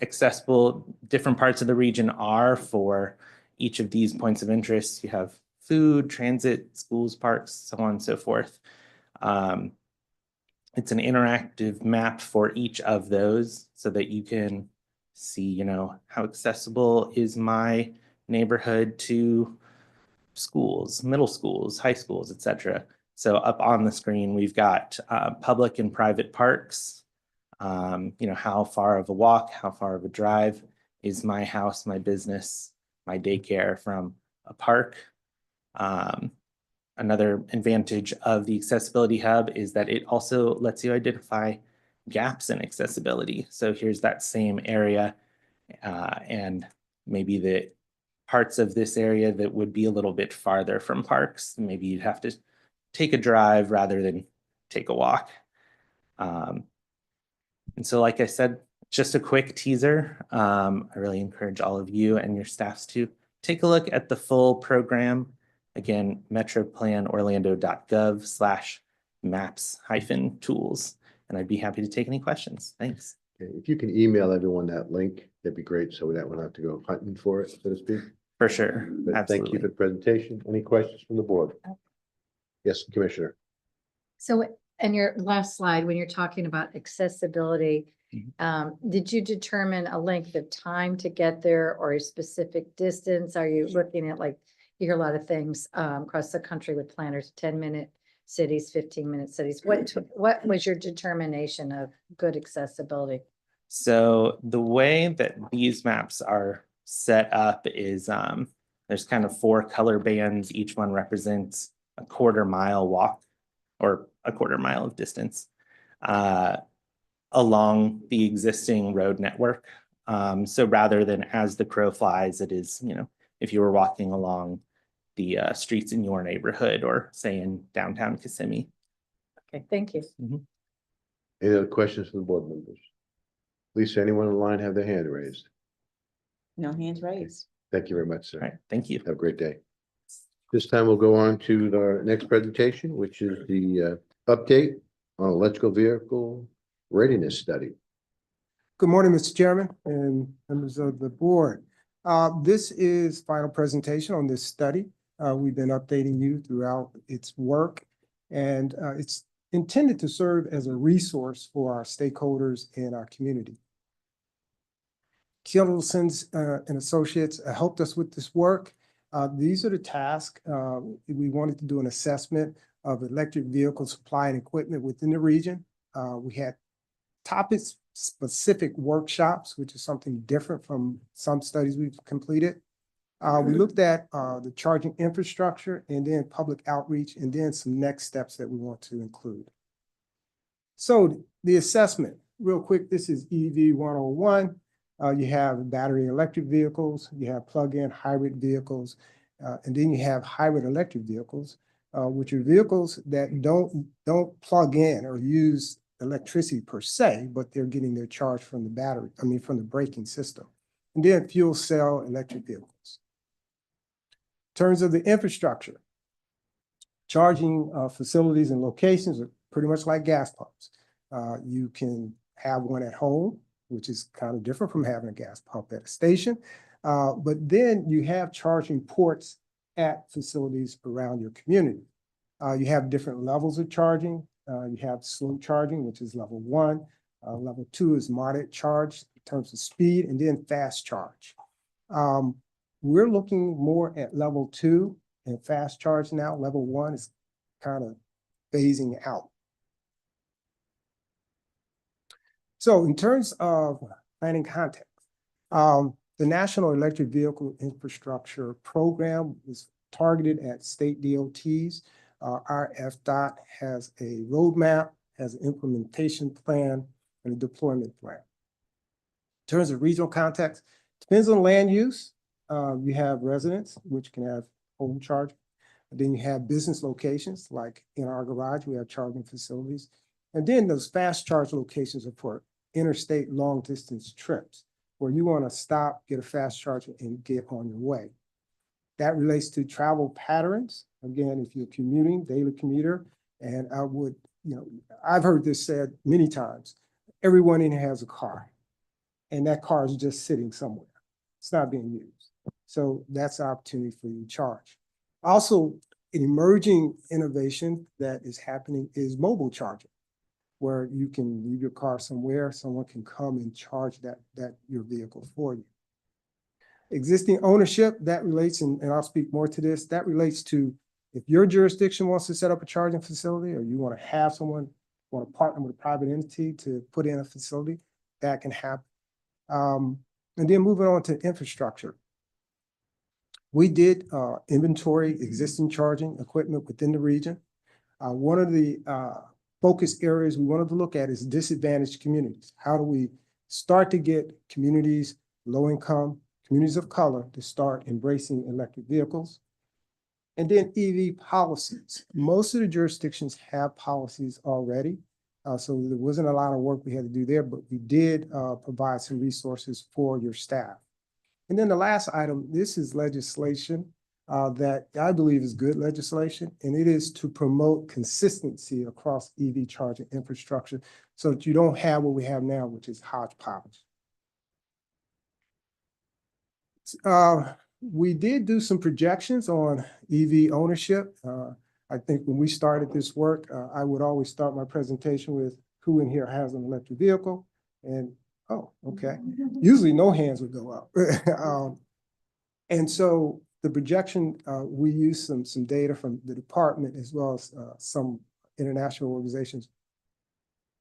accessible different parts of the region are for each of these points of interest. You have food, transit, schools, parks, so on and so forth. It's an interactive map for each of those so that you can see, how accessible is my neighborhood to schools, middle schools, high schools, etc. So up on the screen, we've got public and private parks. How far of a walk, how far of a drive is my house, my business, my daycare from a park. Another advantage of the Accessibility Hub is that it also lets you identify gaps in accessibility. So here's that same area and maybe the parts of this area that would be a little bit farther from parks. Maybe you'd have to take a drive rather than take a walk. And so, like I said, just a quick teaser. I really encourage all of you and your staffs to take a look at the full program. Again, metroplanorlando.gov/maps-tools. And I'd be happy to take any questions. Thanks. Okay, if you can email everyone that link, that'd be great, so that we don't have to go hunting for it, so to speak. For sure. But thank you for the presentation. Any questions from the board? Yes, Commissioner. So in your last slide, when you're talking about accessibility, did you determine a length of time to get there or a specific distance? Are you looking at, like, you hear a lot of things across the country with planners, 10-minute cities, 15-minute cities. What was your determination of good accessibility? So the way that these maps are set up is there's kind of 4 color bands. Each one represents a quarter-mile walk or a quarter-mile of distance along the existing road network. So rather than as the crow flies, it is, if you were walking along the streets in your neighborhood or say in downtown Kissimmee. Okay, thank you. Any other questions from the board members? Lisa, anyone in line have their hand raised? No hands raised. Thank you very much, sir. All right, thank you. Have a great day. This time we'll go on to the next presentation, which is the update on electrical vehicle readiness study. Good morning, Mr. Chairman and members of the board. This is final presentation on this study. We've been updating you throughout its work, and it's intended to serve as a resource for our stakeholders and our community. Kittelson's and Associates helped us with this work. These are the tasks. We wanted to do an assessment of electric vehicle supply and equipment within the region. We had topic-specific workshops, which is something different from some studies we've completed. We looked at the charging infrastructure and then public outreach and then some next steps that we want to include. So the assessment, real quick, this is EV 101. You have battery electric vehicles, you have plug-in hybrid vehicles, and then you have hybrid electric vehicles, which are vehicles that don't plug in or use electricity per se, but they're getting their charge from the battery, from the braking system. And then fuel cell electric vehicles. In terms of the infrastructure, charging facilities and locations are pretty much like gas pumps. You can have one at home, which is kind of different from having a gas pump at a station. But then you have charging ports at facilities around your community. You have different levels of charging. You have slow charging, which is level 1. Level 2 is moderate charge in terms of speed, and then fast charge. We're looking more at level 2 and fast charge now. Level 1 is kind of phasing out. So in terms of planning context, the National Electric Vehicle Infrastructure Program is targeted at state DOTs. Our FDOT has a roadmap, has an implementation plan, and a deployment plan. In terms of regional context, depends on land use. You have residents, which can have home charging. And then you have business locations, like in our garage, we have charging facilities. And then those fast charge locations are for interstate long distance trips, where you want to stop, get a fast charger, and get on your way. That relates to travel patterns. Again, if you're commuting, daily commuter, and I would, I've heard this said many times, everyone in here has a car, and that car is just sitting somewhere. It's not being used. So that's an opportunity for you to charge. Also, an emerging innovation that is happening is mobile charging, where you can leave your car somewhere, someone can come and charge your vehicle for you. Existing ownership, that relates, and I'll speak more to this, that relates to if your jurisdiction wants to set up a charging facility, or you want to have someone, want to partner with a private entity to put in a facility, that can happen. And then moving on to infrastructure. We did inventory existing charging equipment within the region. One of the focus areas we wanted to look at is disadvantaged communities. How do we start to get communities, low income, communities of color, to start embracing electric vehicles? And then EV policies. Most of the jurisdictions have policies already. So there wasn't a lot of work we had to do there, but we did provide some resources for your staff. And then the last item, this is legislation that I believe is good legislation, and it is to promote consistency across EV charging infrastructure so that you don't have what we have now, which is hodgepodge. We did do some projections on EV ownership. I think when we started this work, I would always start my presentation with who in here has an electric vehicle, and oh, okay. Usually no hands would go up. And so the projection, we used some data from the department as well as some international organizations.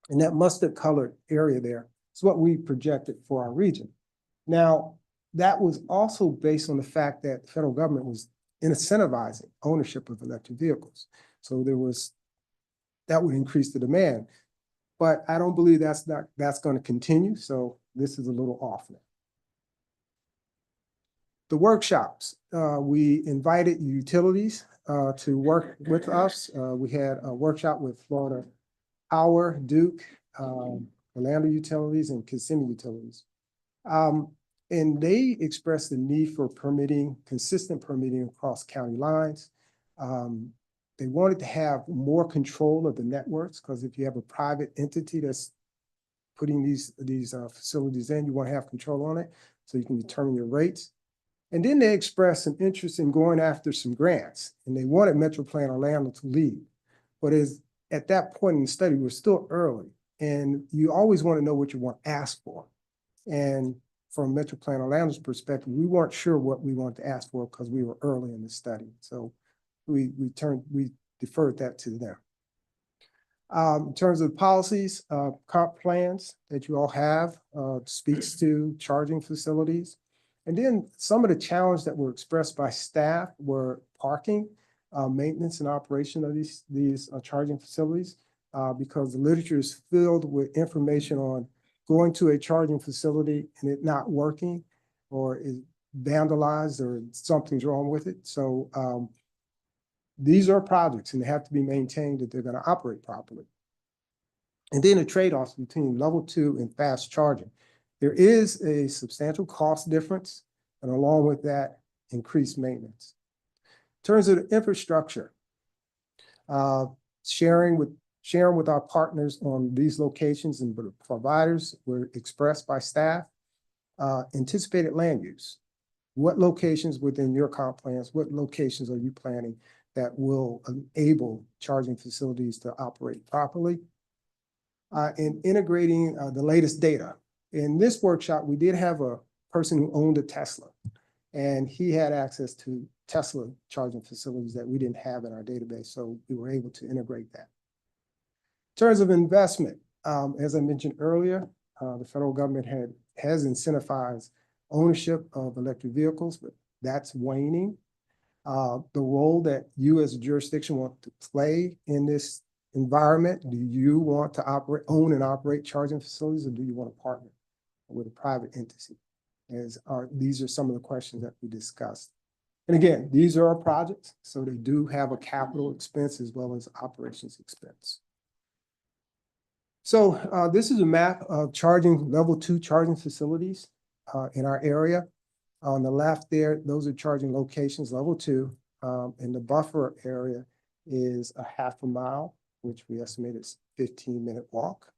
And that mustard colored area there is what we projected for our region. Now, that was also based on the fact that the federal government was incentivizing ownership of electric vehicles. So that would increase the demand. But I don't believe that's going to continue. So this is a little off now. The workshops, we invited utilities to work with us. We had a workshop with Florida Power, Duke, Orlando Utilities, and Kissimmee Utilities. And they expressed the need for permitting, consistent permitting across county lines. They wanted to have more control of the networks, because if you have a private entity that's putting these facilities in, you want to have control on it so you can determine your rates. And then they expressed some interest in going after some grants, and they wanted MetroPlan Orlando to lead. But at that point in the study, we're still early, and you always want to know what you want to ask for. And from MetroPlan Orlando's perspective, we weren't sure what we wanted to ask for because we were early in the study. So we deferred that to them. In terms of policies, comp plans that you all have speaks to charging facilities. And then some of the challenges that were expressed by staff were parking, maintenance and operation of these charging facilities, because the literature is filled with information on going to a charging facility and it not working, or is vandalized, or something's wrong with it. So these are projects, and they have to be maintained if they're going to operate properly. And then the trade-offs between level 2 and fast charging. There is a substantial cost difference, and along with that, increased maintenance. In terms of the infrastructure, sharing with our partners on these locations and the providers were expressed by staff. Anticipated land use. What locations within your comp plans, what locations are you planning that will enable charging facilities to operate properly? And integrating the latest data. In this workshop, we did have a person who owned a Tesla, and he had access to Tesla charging facilities that we didn't have in our database, so we were able to integrate that. In terms of investment, as I mentioned earlier, the federal government has incentivized ownership of electric vehicles, but that's waning. The role that you as a jurisdiction want to play in this environment, do you want to own and operate charging facilities, or do you want to partner with a private entity? These are some of the questions that we discussed. And again, these are our projects, so they do have a capital expense as well as operations expense. So this is a map of level 2 charging facilities in our area. On the left there, those are charging locations, level 2, and the buffer area is a half a mile, which we estimate is 15-minute walk.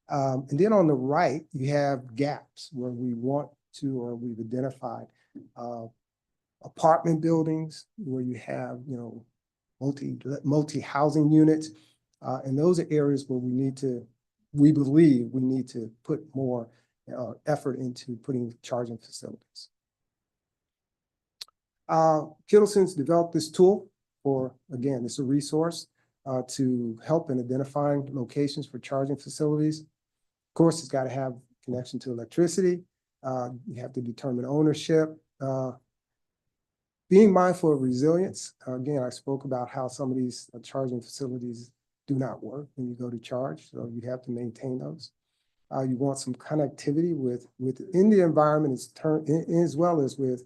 And then on the right, you have gaps where we want to, or we've identified apartment buildings where you have, multi-housing units. And those are areas where we believe we need to put more effort into putting charging facilities. Kittelson's developed this tool again, it's a resource to help in identifying locations for charging facilities. Of course, it's got to have connection to electricity. You have to determine ownership. Being mindful of resilience. Again, I spoke about how some of these charging facilities do not work when you go to charge, so you have to maintain those. You want some connectivity within the environment as well as with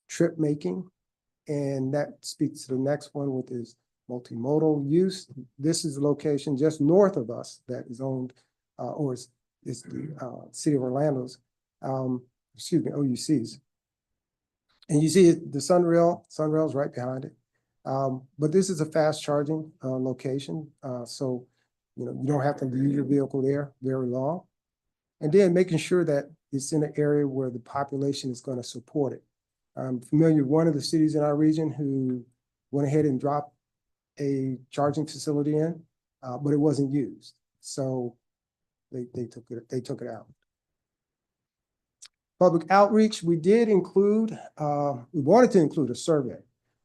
trip making. And that speaks to the next one, which is multimodal use. This is the location just north of us that is owned, or is the City of Orlando's, OUC's. And you see the Sunrail is right behind it. But this is a fast charging location. So, you don't have to leave your vehicle there very long. And then making sure that it's in an area where the population is going to support it. I'm familiar with one of the cities in our region who went ahead and dropped a charging facility in, but it wasn't used. So they took it out. Public outreach, we did include, we wanted to include a survey,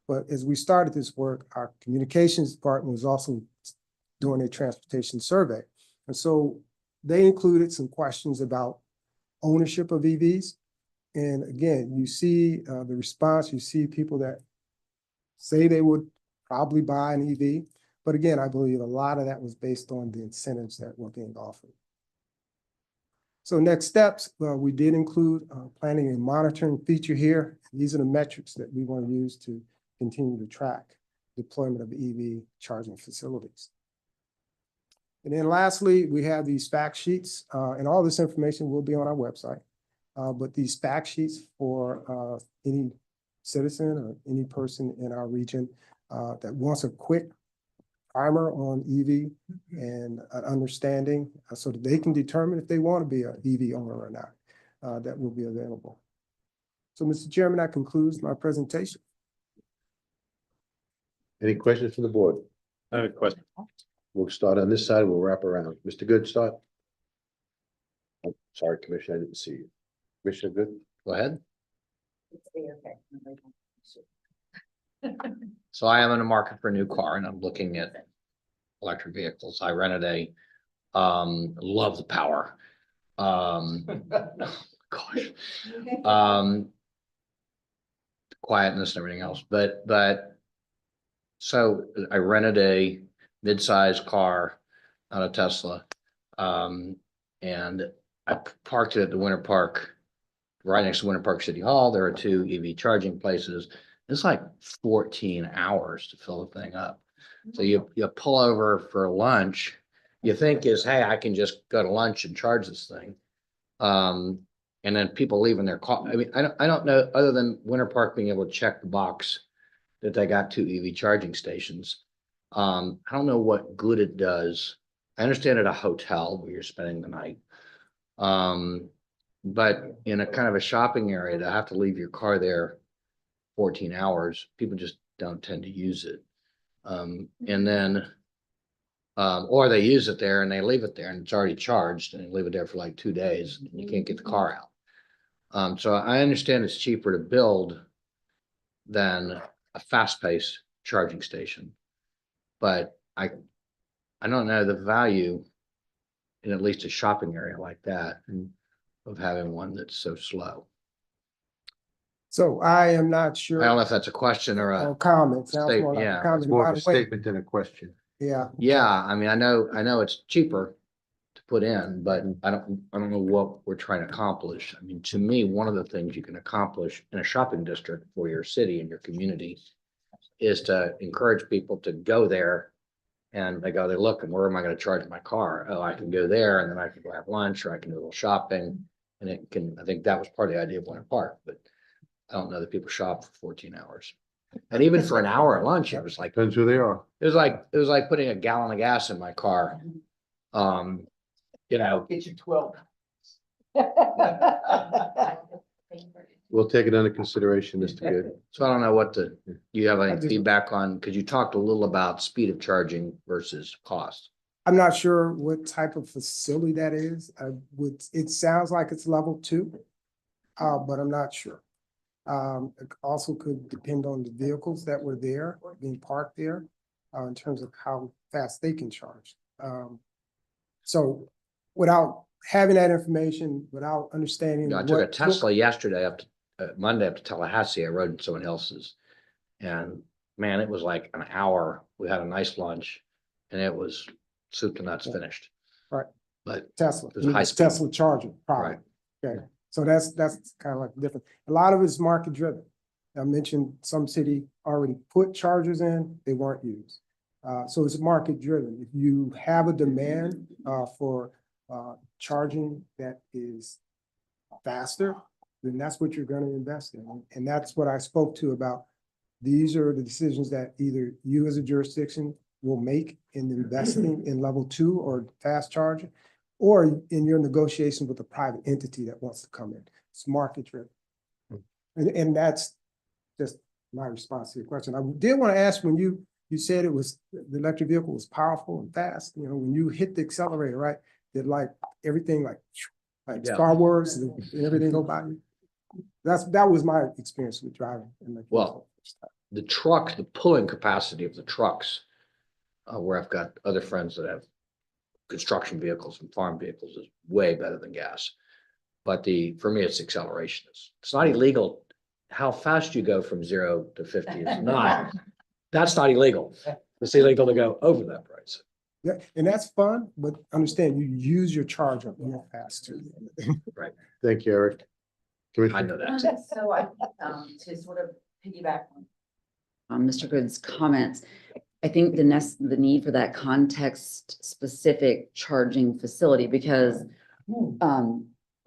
but as we started this work, our communications department was also doing a transportation survey. And so they included some questions about ownership of EVs. And again, you see the response, you see people that say they would probably buy an EV. But again, I believe a lot of that was based on the incentives that were being offered. So next steps, we did include planning and monitoring feature here. These are the metrics that we want to use to continue to track deployment of EV charging facilities. And then lastly, we have these fact sheets, and all this information will be on our website. But these fact sheets for any citizen or any person in our region that wants a quick primer on EV and an understanding so that they can determine if they want to be an EV owner or not, that will be available. So, Mr. Chairman, that concludes my presentation. Any questions from the board? I have a question. We'll start on this side, we'll wrap around. Mr. Good, start. Oh, sorry, Commissioner, I didn't see you. Commissioner Good, go ahead. So I am in the market for a new car and I'm looking at electric vehicles. I rented love the power. Gosh. Quietness and everything else, but so I rented a mid-sized car, not a Tesla. And I parked it at the Winter Park, right next to Winter Park City Hall. There are 2 EV charging places. It's like 14 hours to fill the thing up. So you pull over for lunch, you think is, hey, I can just go to lunch and charge this thing. And then people leaving their car. I mean, I don't know, other than Winter Park being able to check the box that they got 2 EV charging stations. I don't know what good it does. I understand at a hotel where you're spending the night. But in a kind of a shopping area to have to leave your car there 14 hours, people just don't tend to use it. And then, or they use it there and they leave it there and it's already charged and they leave it there for like 2 days and you can't get the car out. So I understand it's cheaper to build than a fast-paced charging station. But I don't know the value in at least a shopping area like that of having one that's so slow. So I am not sure. I don't know if that's a question or a comment. Sounds state- more like a yeah, comment. It's more By of a the way, statement than a question. yeah. Yeah, I mean, I know it's cheaper to put in, but I don't know what we're trying to accomplish. I mean, to me, one of the things you can accomplish in a shopping district for your city and your community is to encourage people to go there and they look, and where am I going to charge my car? Oh, I can go there and then I can go have lunch or I can do a little shopping. And I think that was part of the idea of Winter Park, but I don't know that people shop for 14 hours. And even for an hour at lunch, it was like, Depends who they are. it was like putting a gallon of gas in my car. Get you 12. We'll take it under consideration, Mr. Good. So I don't know do you have I any just- feedback on, because you talked a little about speed of charging versus cost. I'm not sure what type of facility that is. It sounds like it's level 2, but I'm not sure. It also could depend on the vehicles that were there, being parked there, in terms of how fast they can charge. So without having that information, without understanding. I took a what Tesla yesterday Monday up to Tallahassee. I rode in someone else's. And man, it was like an hour. We had a nice lunch and it was soup to nuts finished. Right. But Tesla, it was high speed. Tesla charger, probably. Right. Okay, so that's kind of like different. A lot of it's market driven. I mentioned some city already put chargers in, they weren't used. So it's market driven. If you have a demand for charging that is faster, then that's what you're going to invest in. And that's what I spoke to about. These are the decisions that either you as a jurisdiction will make in investing in level 2 or fast charging, or in your negotiation with a private entity that wants to come in. It's market driven. And that's just my response to your question. I did want to ask, when you said the electric vehicle was powerful and fast, when you hit the accelerator, right? Did like everything like Yeah. Star Wars and everything go by you? That was my experience with driving. Well, the pulling capacity of the trucks, where I've got other friends that have construction vehicles and farm vehicles, is way better than gas. But for me, it's acceleration. It's not illegal. How fast you go from 0 to 50 is not, that's not illegal. It's illegal to go over that price. Yeah, and that's fun, but understand you use your charger real fast too. Right. Thank you, Eric. I know that. too. So to sort of piggyback on Mr. Good's comments, I think the need for that context specific charging facility, because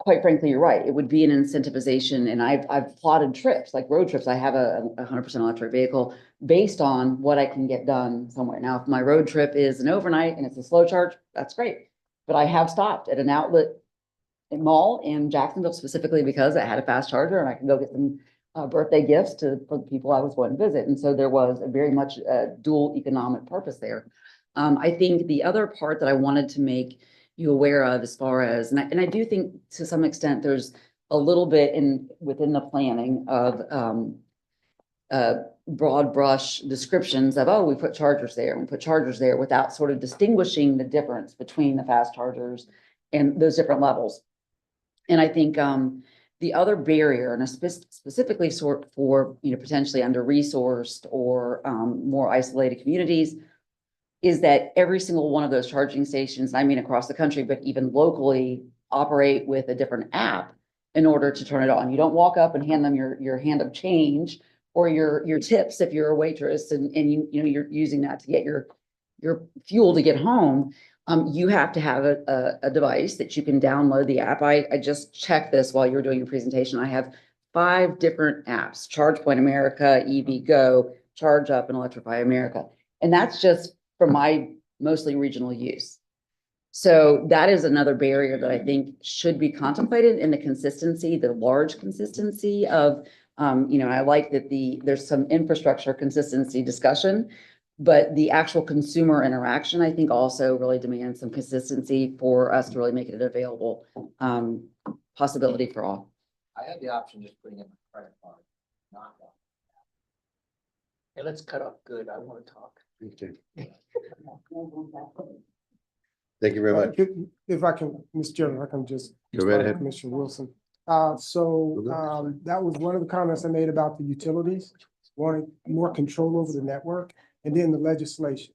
quite frankly, you're right. It would be an incentivization, and I've plotted trips, like road trips. I have a 100% electric vehicle based on what I can get done somewhere. Now, if my road trip is an overnight and it's a slow charge, that's great. But I have stopped at an outlet mall in Jacksonville specifically because it had a fast charger and I could go get some birthday gifts for the people I was going to visit. And so there was a very much dual economic purpose there. I think the other part that I wanted to make you aware of as far as, and I do think to some extent there's a little bit within the planning of broad brush descriptions of, oh, we put chargers there, we put chargers there without sort of distinguishing the difference between the fast chargers and those different levels. And I think the other barrier, and specifically for potentially under-resourced or more isolated communities, is that every single one of those charging stations, I mean across the country, but even locally, operate with a different app in order to turn it on. You don't walk up and hand them your hand of change or your tips if you're a waitress and you're using that to get your fuel to get home. You have to have a device that you can download the app. I just checked this while you were doing your presentation. I have 5 different apps: ChargePoint America, EV Go, Charge Up, and Electrify America. And that's just for my mostly regional use. So that is another barrier that I think should be contemplated in the consistency, the large consistency of, I like that there's some infrastructure consistency discussion, but the actual consumer interaction, I think, also really demands some consistency for us to really make it an available possibility for all. I had the option just putting in my credit card, not that. Hey, let's cut off good. I want to talk. Okay. Thank you very much. If I can, Mr. Chairman, I can just. Go right ahead. Commissioner Wilson. That was one of the comments I made about the utilities, wanting more control over the network, and then the legislation.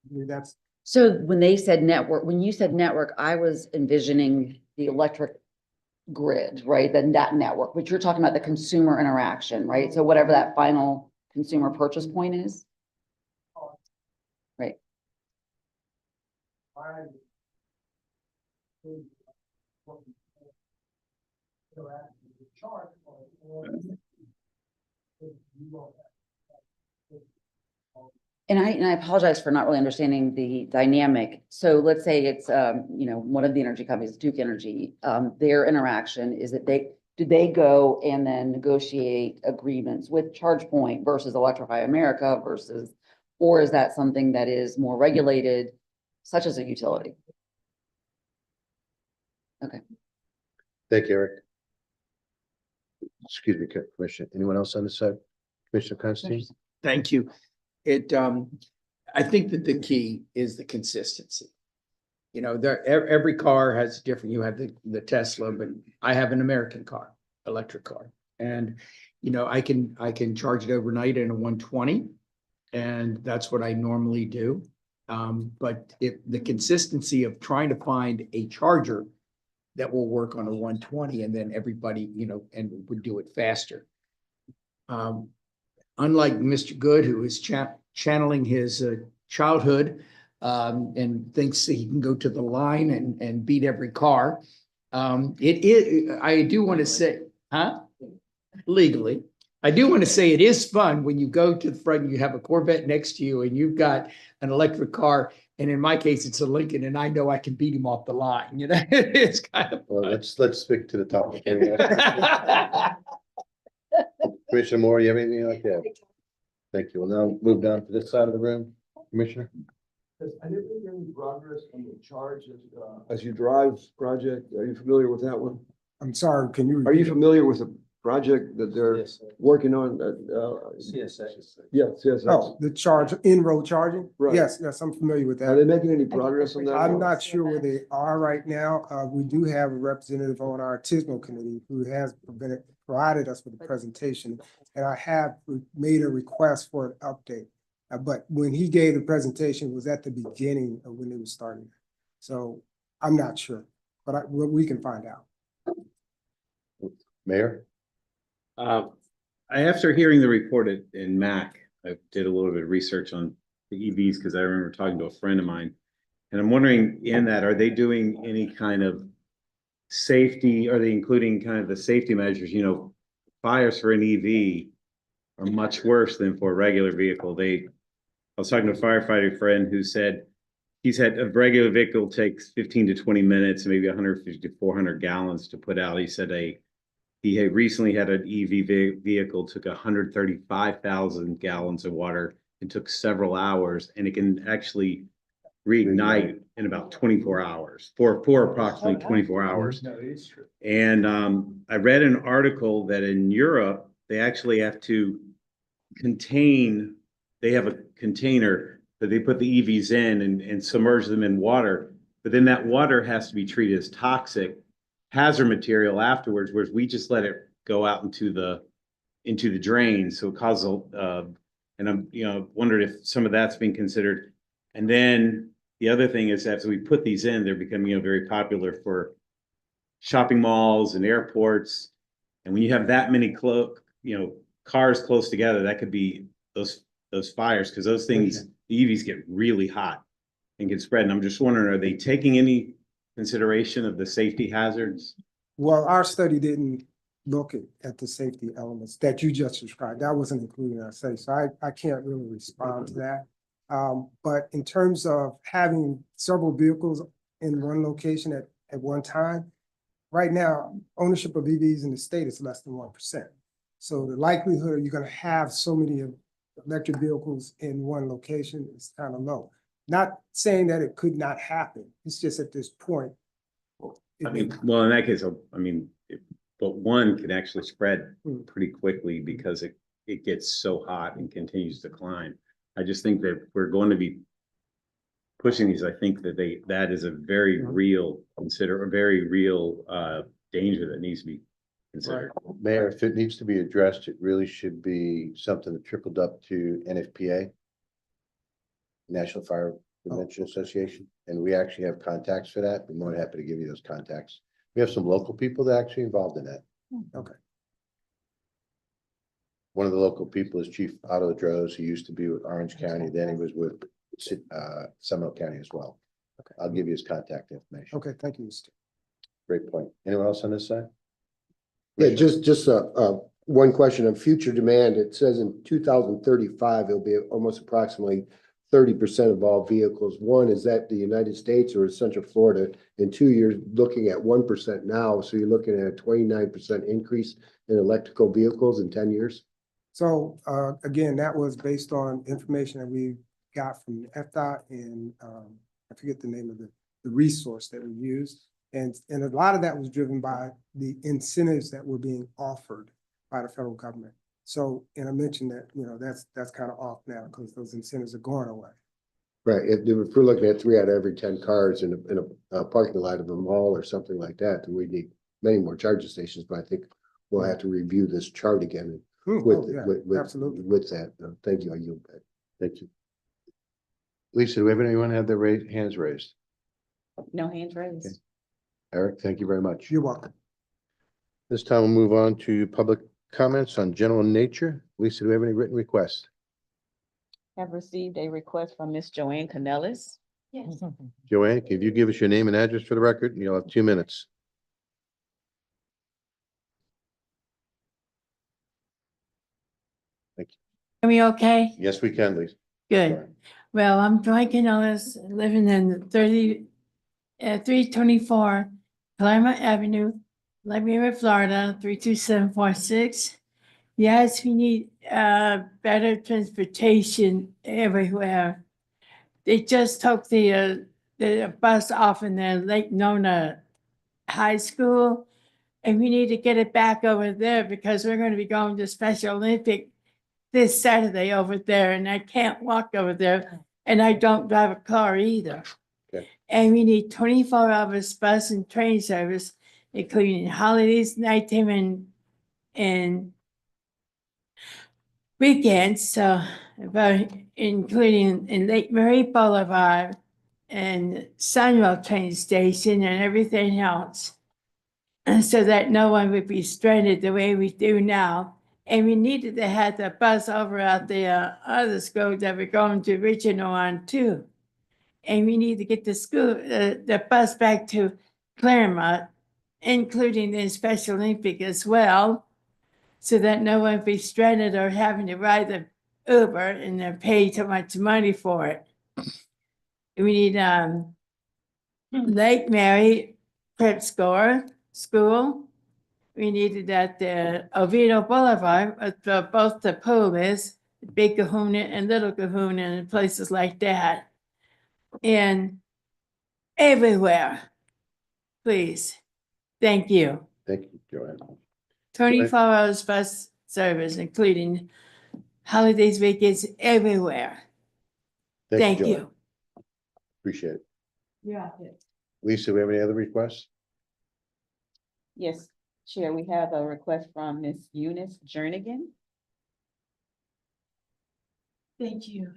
I mean, that's. So when you said network, I was envisioning the electric grid, right? Then that network, but you're talking about the consumer interaction, right? So whatever that final consumer purchase point is. Right. And I apologize for not really understanding the dynamic. So let's say it's, one of the energy companies, Duke Energy, their interaction is that do they go and then negotiate agreements with ChargePoint versus Electrify America or is that something that is more regulated, such as a utility? Okay. Thank you, Eric. Excuse me, Commissioner. Anyone else on this side? Commissioner Constantine? Thank you. I think that the key is the consistency. Every car has different, you have the Tesla, but I have an American car, electric car. And, I can charge it overnight in a 120 and that's what I normally do. But the consistency of trying to find a charger that will work on a 120 and then everybody, and would do it faster. Unlike Mr. Good, who is channeling his childhood and thinks he can go to the line and beat every car. I do want to say, legally, I do want to say it is fun when you go to the front and you have a Corvette next to you and you've got an electric car. And in my case, it's a Lincoln and I know I can beat him off the line. It's kind of. Well, let's stick to the topic. Commissioner Moore, you have anything like that? Thank you. We'll now move down to this side of the room. Commissioner? I didn't make any progress on the charge as you drive project. Are you familiar with that one? I'm sorry, can you? Are you familiar with the project that they're working on? CSA. Yeah, CSA. Oh, the in-road charging? Right. Yes, I'm familiar with that. Are they making any progress on that? I'm not sure where they are right now. We do have a representative on our TISMO committee who has provided us with a presentation, and I have made a request for an update. But when he gave the presentation, it was at the beginning of when it was starting. So I'm not sure, but we can find out. Mayor? After hearing the report in MAC, I did a little bit of research on the EVs because I remember talking to a friend of mine. And I'm wondering in that, are they doing any kind of safety, are they including kind of the safety measures, fires for an EV are much worse than for a regular vehicle. I was talking to a firefighter friend who said he's had a regular vehicle takes 15 to 20 minutes, maybe 150 to 400 gallons to put out. He said he had recently had an EV vehicle, took 135,000 gallons of water. It took several hours, and it can actually reignite in about 24 hours, for approximately 24 hours. No, it is true. And I read an article that in Europe, they actually have to they have a container that they put the EVs in and submerge them in water. But then that water has to be treated as toxic hazard material afterwards, whereas we just let it go out into the drain. So it causes and I'm wondered if some of that's being considered. And then the other thing is that as we put these in, they're becoming very popular for shopping malls and airports. And when you have that many cars close together, that could be those fires, because those things, the EVs get really hot and can spread. And I'm just wondering, are they taking any consideration of the safety hazards? Well, our study didn't look at the safety elements that you just described. That wasn't included in our study, so I can't really respond to that. But in terms of having several vehicles in one location at one time, right now, ownership of EVs in the state is less than 1%. So the likelihood you're gonna have so many electric vehicles in one location is kind of low. Not saying that it could not happen. It's just at this point. I mean, well, in that case, but one can actually spread pretty quickly because it gets so hot and continues to climb. I just think that we're going to be pushing these. I think that is a very real danger that needs to be considered. Mayor, if it needs to be addressed, it really should be something that trickled up to NFPA, National Fire Prevention Association, and we actually have contacts for that. We're more than happy to give you those contacts. We have some local people that are actually involved in that. Okay. One of the local people is Chief Otto Droz. He used to be with Orange County, then he was with Seminole County as well. Okay. I'll give you his contact information. Okay, thank you, Mr. Great point. Anyone else on this side? Yeah, just one question on future demand. It says in 2035, it'll be almost approximately 30% of all vehicles. One, is that the United States or is Central Florida? And two, you're looking at 1% now, so you're looking at a 29% increase in electrical vehicles in 10 years? So again, that was based on information that we got from FDOT and I forget the name of the resource that we used. And a lot of that was driven by the incentives that were being offered by the federal government. So, and I mentioned that, that's kind of off now because those incentives are going away. Right. If we're looking at 3 out of every 10 cars in a parking lot of a mall or something like that, then we need many more charging stations. But I think we'll have to review this chart again Absolutely. with that. Thank you. I yield back. Thank you. Lisa, do we have anyone have their hands raised? No hands raised. Okay. Eric, thank you very much. You're welcome. This time we'll move on to public comments on general nature. Lisa, do we have any written requests? Have received a request from Miss Joanne Canellis. Yes. Joanne, if you give us your name and address for the record, you'll have 2 minutes. Thank you. Are we okay? Yes, we can, Lisa. Good. Well, I'm Joy Canellis, living in 324 Claremont Avenue, Liberia, Florida, 32746. Yes, we need better transportation everywhere. They just took the bus off in the Lake Nona High School, and we need to get it back over there because we're going to be going to Special Olympic this Saturday over there, and I can't walk over there, and I don't drive a car either. Okay. And we need 24 hours bus and train service, including holidays, nighttime, and weekends. So, about including in Lake Murray Boulevard and Sunwell train station and everything else, and so that no one would be stranded the way we do now. And we needed to have the bus over at the other school that we're going to Regional on too. And we need to get the bus back to Claremont including the Special Olympic as well, so that no one be stranded or having to ride the Uber and they're paying too much money for it. We need Lake Mary Prep School. We need it at the Oviedo Boulevard, both the pool is, Big Kahuna and Little Kahuna and places like that. And everywhere, please. Thank you. Thank you, Joanne. 24 hours bus service, including holidays, weekends, everywhere. Thank Joanne. you. Appreciate it. Yeah. Lisa, we have any other requests? Yes, Chair, we have a request from Ms. Eunice Jernigan. Thank you.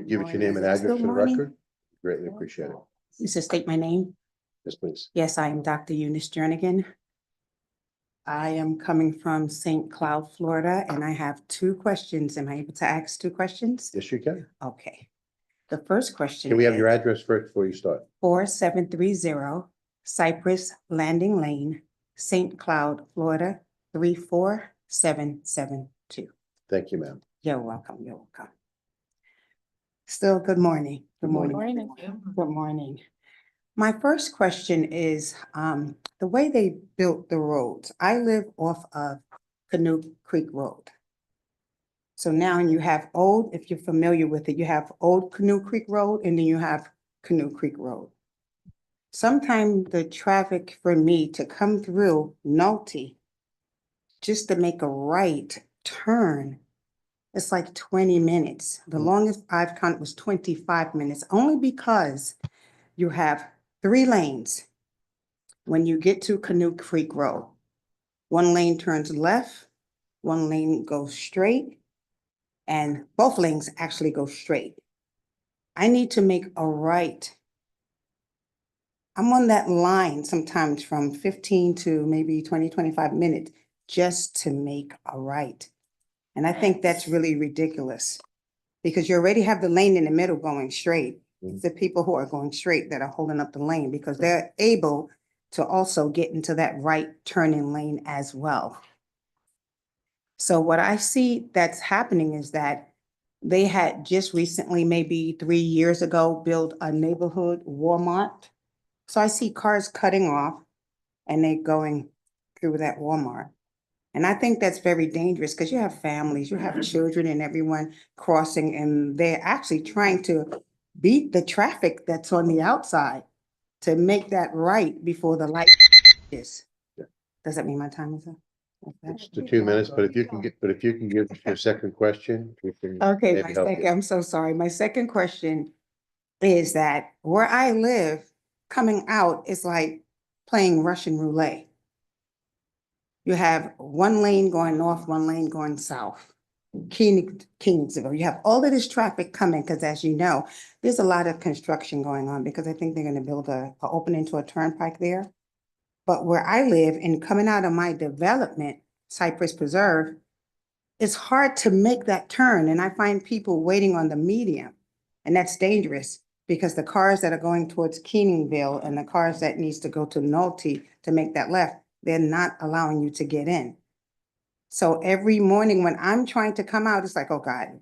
Give us your name and address Good for the morning. record. Greatly appreciate it. You should state my name. Yes, please. Yes, I am Dr. Eunice Jernigan. I am coming from St. Cloud, Florida, and I have two questions. Am I able to ask two questions? Yes, you can. Okay. The first question. Can we have your is address first before you start? 4730 Cypress Landing Lane, St. Cloud, Florida, 34772. Thank you, ma'am. You're welcome. You're welcome. Still, good morning. Good morning. Good morning. My first question is, the way they built the roads. I live off of Canoe Creek Road. So now you have old, if you're familiar with it, you have old Canoe Creek Road and then you have Canoe Creek Road. Sometimes the traffic for me to come through Nolte, just to make a right turn, it's like 20 minutes. The longest I've counted was 25 minutes, only because you have 3 lanes. When you get to Canoe Creek Road, 1 lane turns left, 1 lane goes straight, and both lanes actually go straight. I need to make a right. I'm on that line sometimes from 15 to maybe 20, 25 minutes just to make a right. And I think that's really ridiculous because you already have the lane in the middle going straight. It's the people who are going straight that are holding up the lane because they're able to also get into that right turning lane as well. So what I see that's happening is that they had just recently, maybe 3 years ago, built a neighborhood Walmart. So I see cars cutting off and they going through that Walmart. And I think that's very dangerous because you have families, you have children and everyone crossing and they're actually trying to beat the traffic that's on the outside to make that right before the light is. Does that mean my time is up? It's the 2 minutes, but if you can give your second question, we can. Okay, maybe my help you. second, I'm so sorry. My second question is that where I live, coming out is like playing Russian roulette. You have 1 lane going north, 1 lane going south. Kingsville, you have all of this traffic coming because as you know, there's a lot of construction going on because I think they're going to build a opening to a turnpike there. But where I live and coming out of my development, Cypress Preserve, it's hard to make that turn. And I find people waiting on the median. And that's dangerous because the cars that are going towards Keeningville and the cars that needs to go to Nolte to make that left, they're not allowing you to get in. So every morning when I'm trying to come out, it's like, oh God,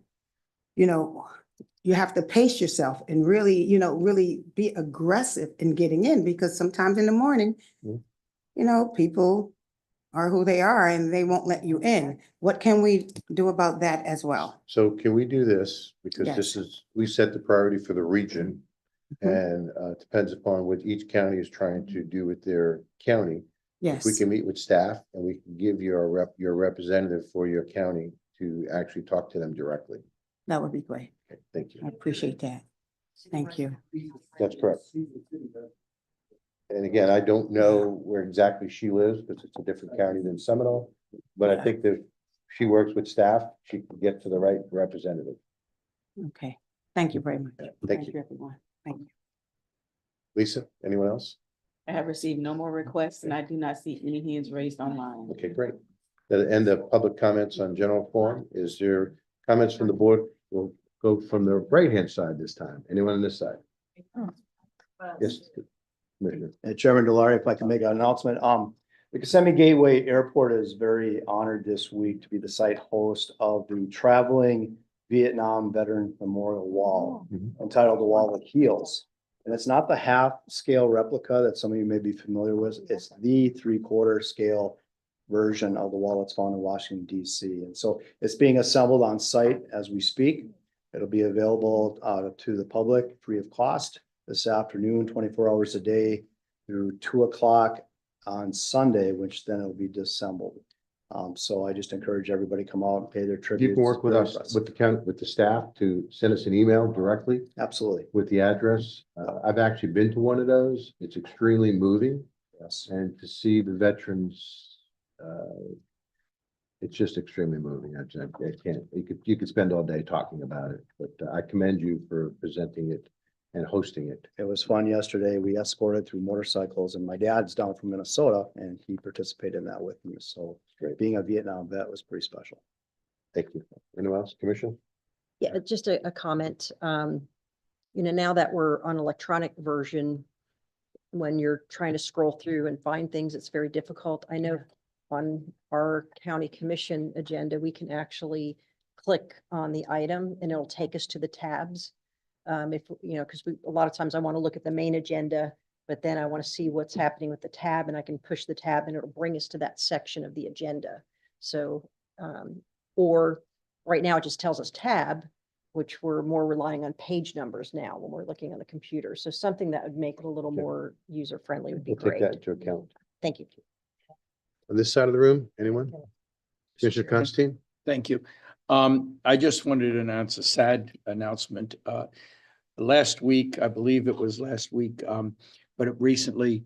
you know, you have to pace yourself and really, you know, really be aggressive in getting in because sometimes in the morning, you know, people are who they are and they won't let you in. What can we do about that as well? So can we do this? Because this Yes. is, we set the priority for the region. And it depends upon what each county is trying to do with their county. If we Yes. can meet with staff and we can give your representative for your county to actually talk to them directly. That would be great. Okay, thank you. I appreciate that. Thank you. That's correct. And again, I don't know where exactly she lives because it's a different county than Seminole. But I think that if she works with staff, she can get to the right representative. Okay. Thank you very much. Thank you. Everyone. Thank you. Lisa, anyone else? I have received no more requests and I do not see any hands raised online. Okay, great. That end of public comments on general forum. Is there comments from the board? We'll go from the right-hand side this time. Anyone on this side? Yes. Commissioner. Chairman Delara, if I can make an announcement, the Kissimmee Gateway Airport is very honored this week to be the site host of the traveling Vietnam Veteran Memorial Wall entitled The Wall that Heals. And it's not the half-scale replica that some of you may be familiar with. It's the three-quarter scale version of the wall that's found in Washington, D.C. And so it's being assembled on site as we speak. It'll be available to the public free of cost this afternoon, 24 hours a day through 2 o'clock on Sunday, which then it'll be disassembled. So I just encourage everybody to come out and pay their tribute. You can work with us, with the county, with the staff to send us an email directly Absolutely. with the address. I've actually been to one of those. It's extremely moving. Yes. And to see the veterans, it's just extremely moving. I can't, you could spend all day talking about it, but I commend you for presenting it and hosting it. It was fun yesterday. We escorted through motorcycles and my dad's down from Minnesota and he participated in that with me. So being a Vietnam vet was pretty special. Thank you. Anyone else, Commissioner? Yeah, just a comment. Now that we're on electronic version, when you're trying to scroll through and find things, it's very difficult. I know on our county commission agenda, we can actually click on the item and it'll take us to the tabs. Because a lot of times I want to look at the main agenda, but then I want to see what's happening with the tab and I can push the tab and it'll bring us to that section of the agenda. So, or right now it just tells us tab, which we're more relying on page numbers now when we're looking on the computer. So something that would make it a little more user friendly would be We'll take great. that into account. Thank you. On this side of the room, anyone? Commissioner Constantine? Thank you. I just wanted to announce a sad announcement. Last week, I believe it was last week, but recently,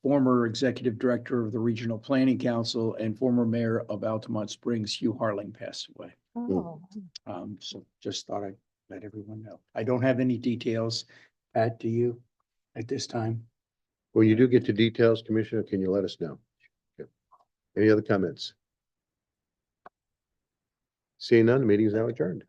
former executive director of the Regional Planning Council and former mayor of Altamont Springs, Hugh Harling, passed away. Oh. So just thought I'd let everyone know. I don't have any details. Pat, do you at this time? When you do get to details, Commissioner, can you let us know? Okay. Any other comments? Seeing none, the meeting is now adjourned.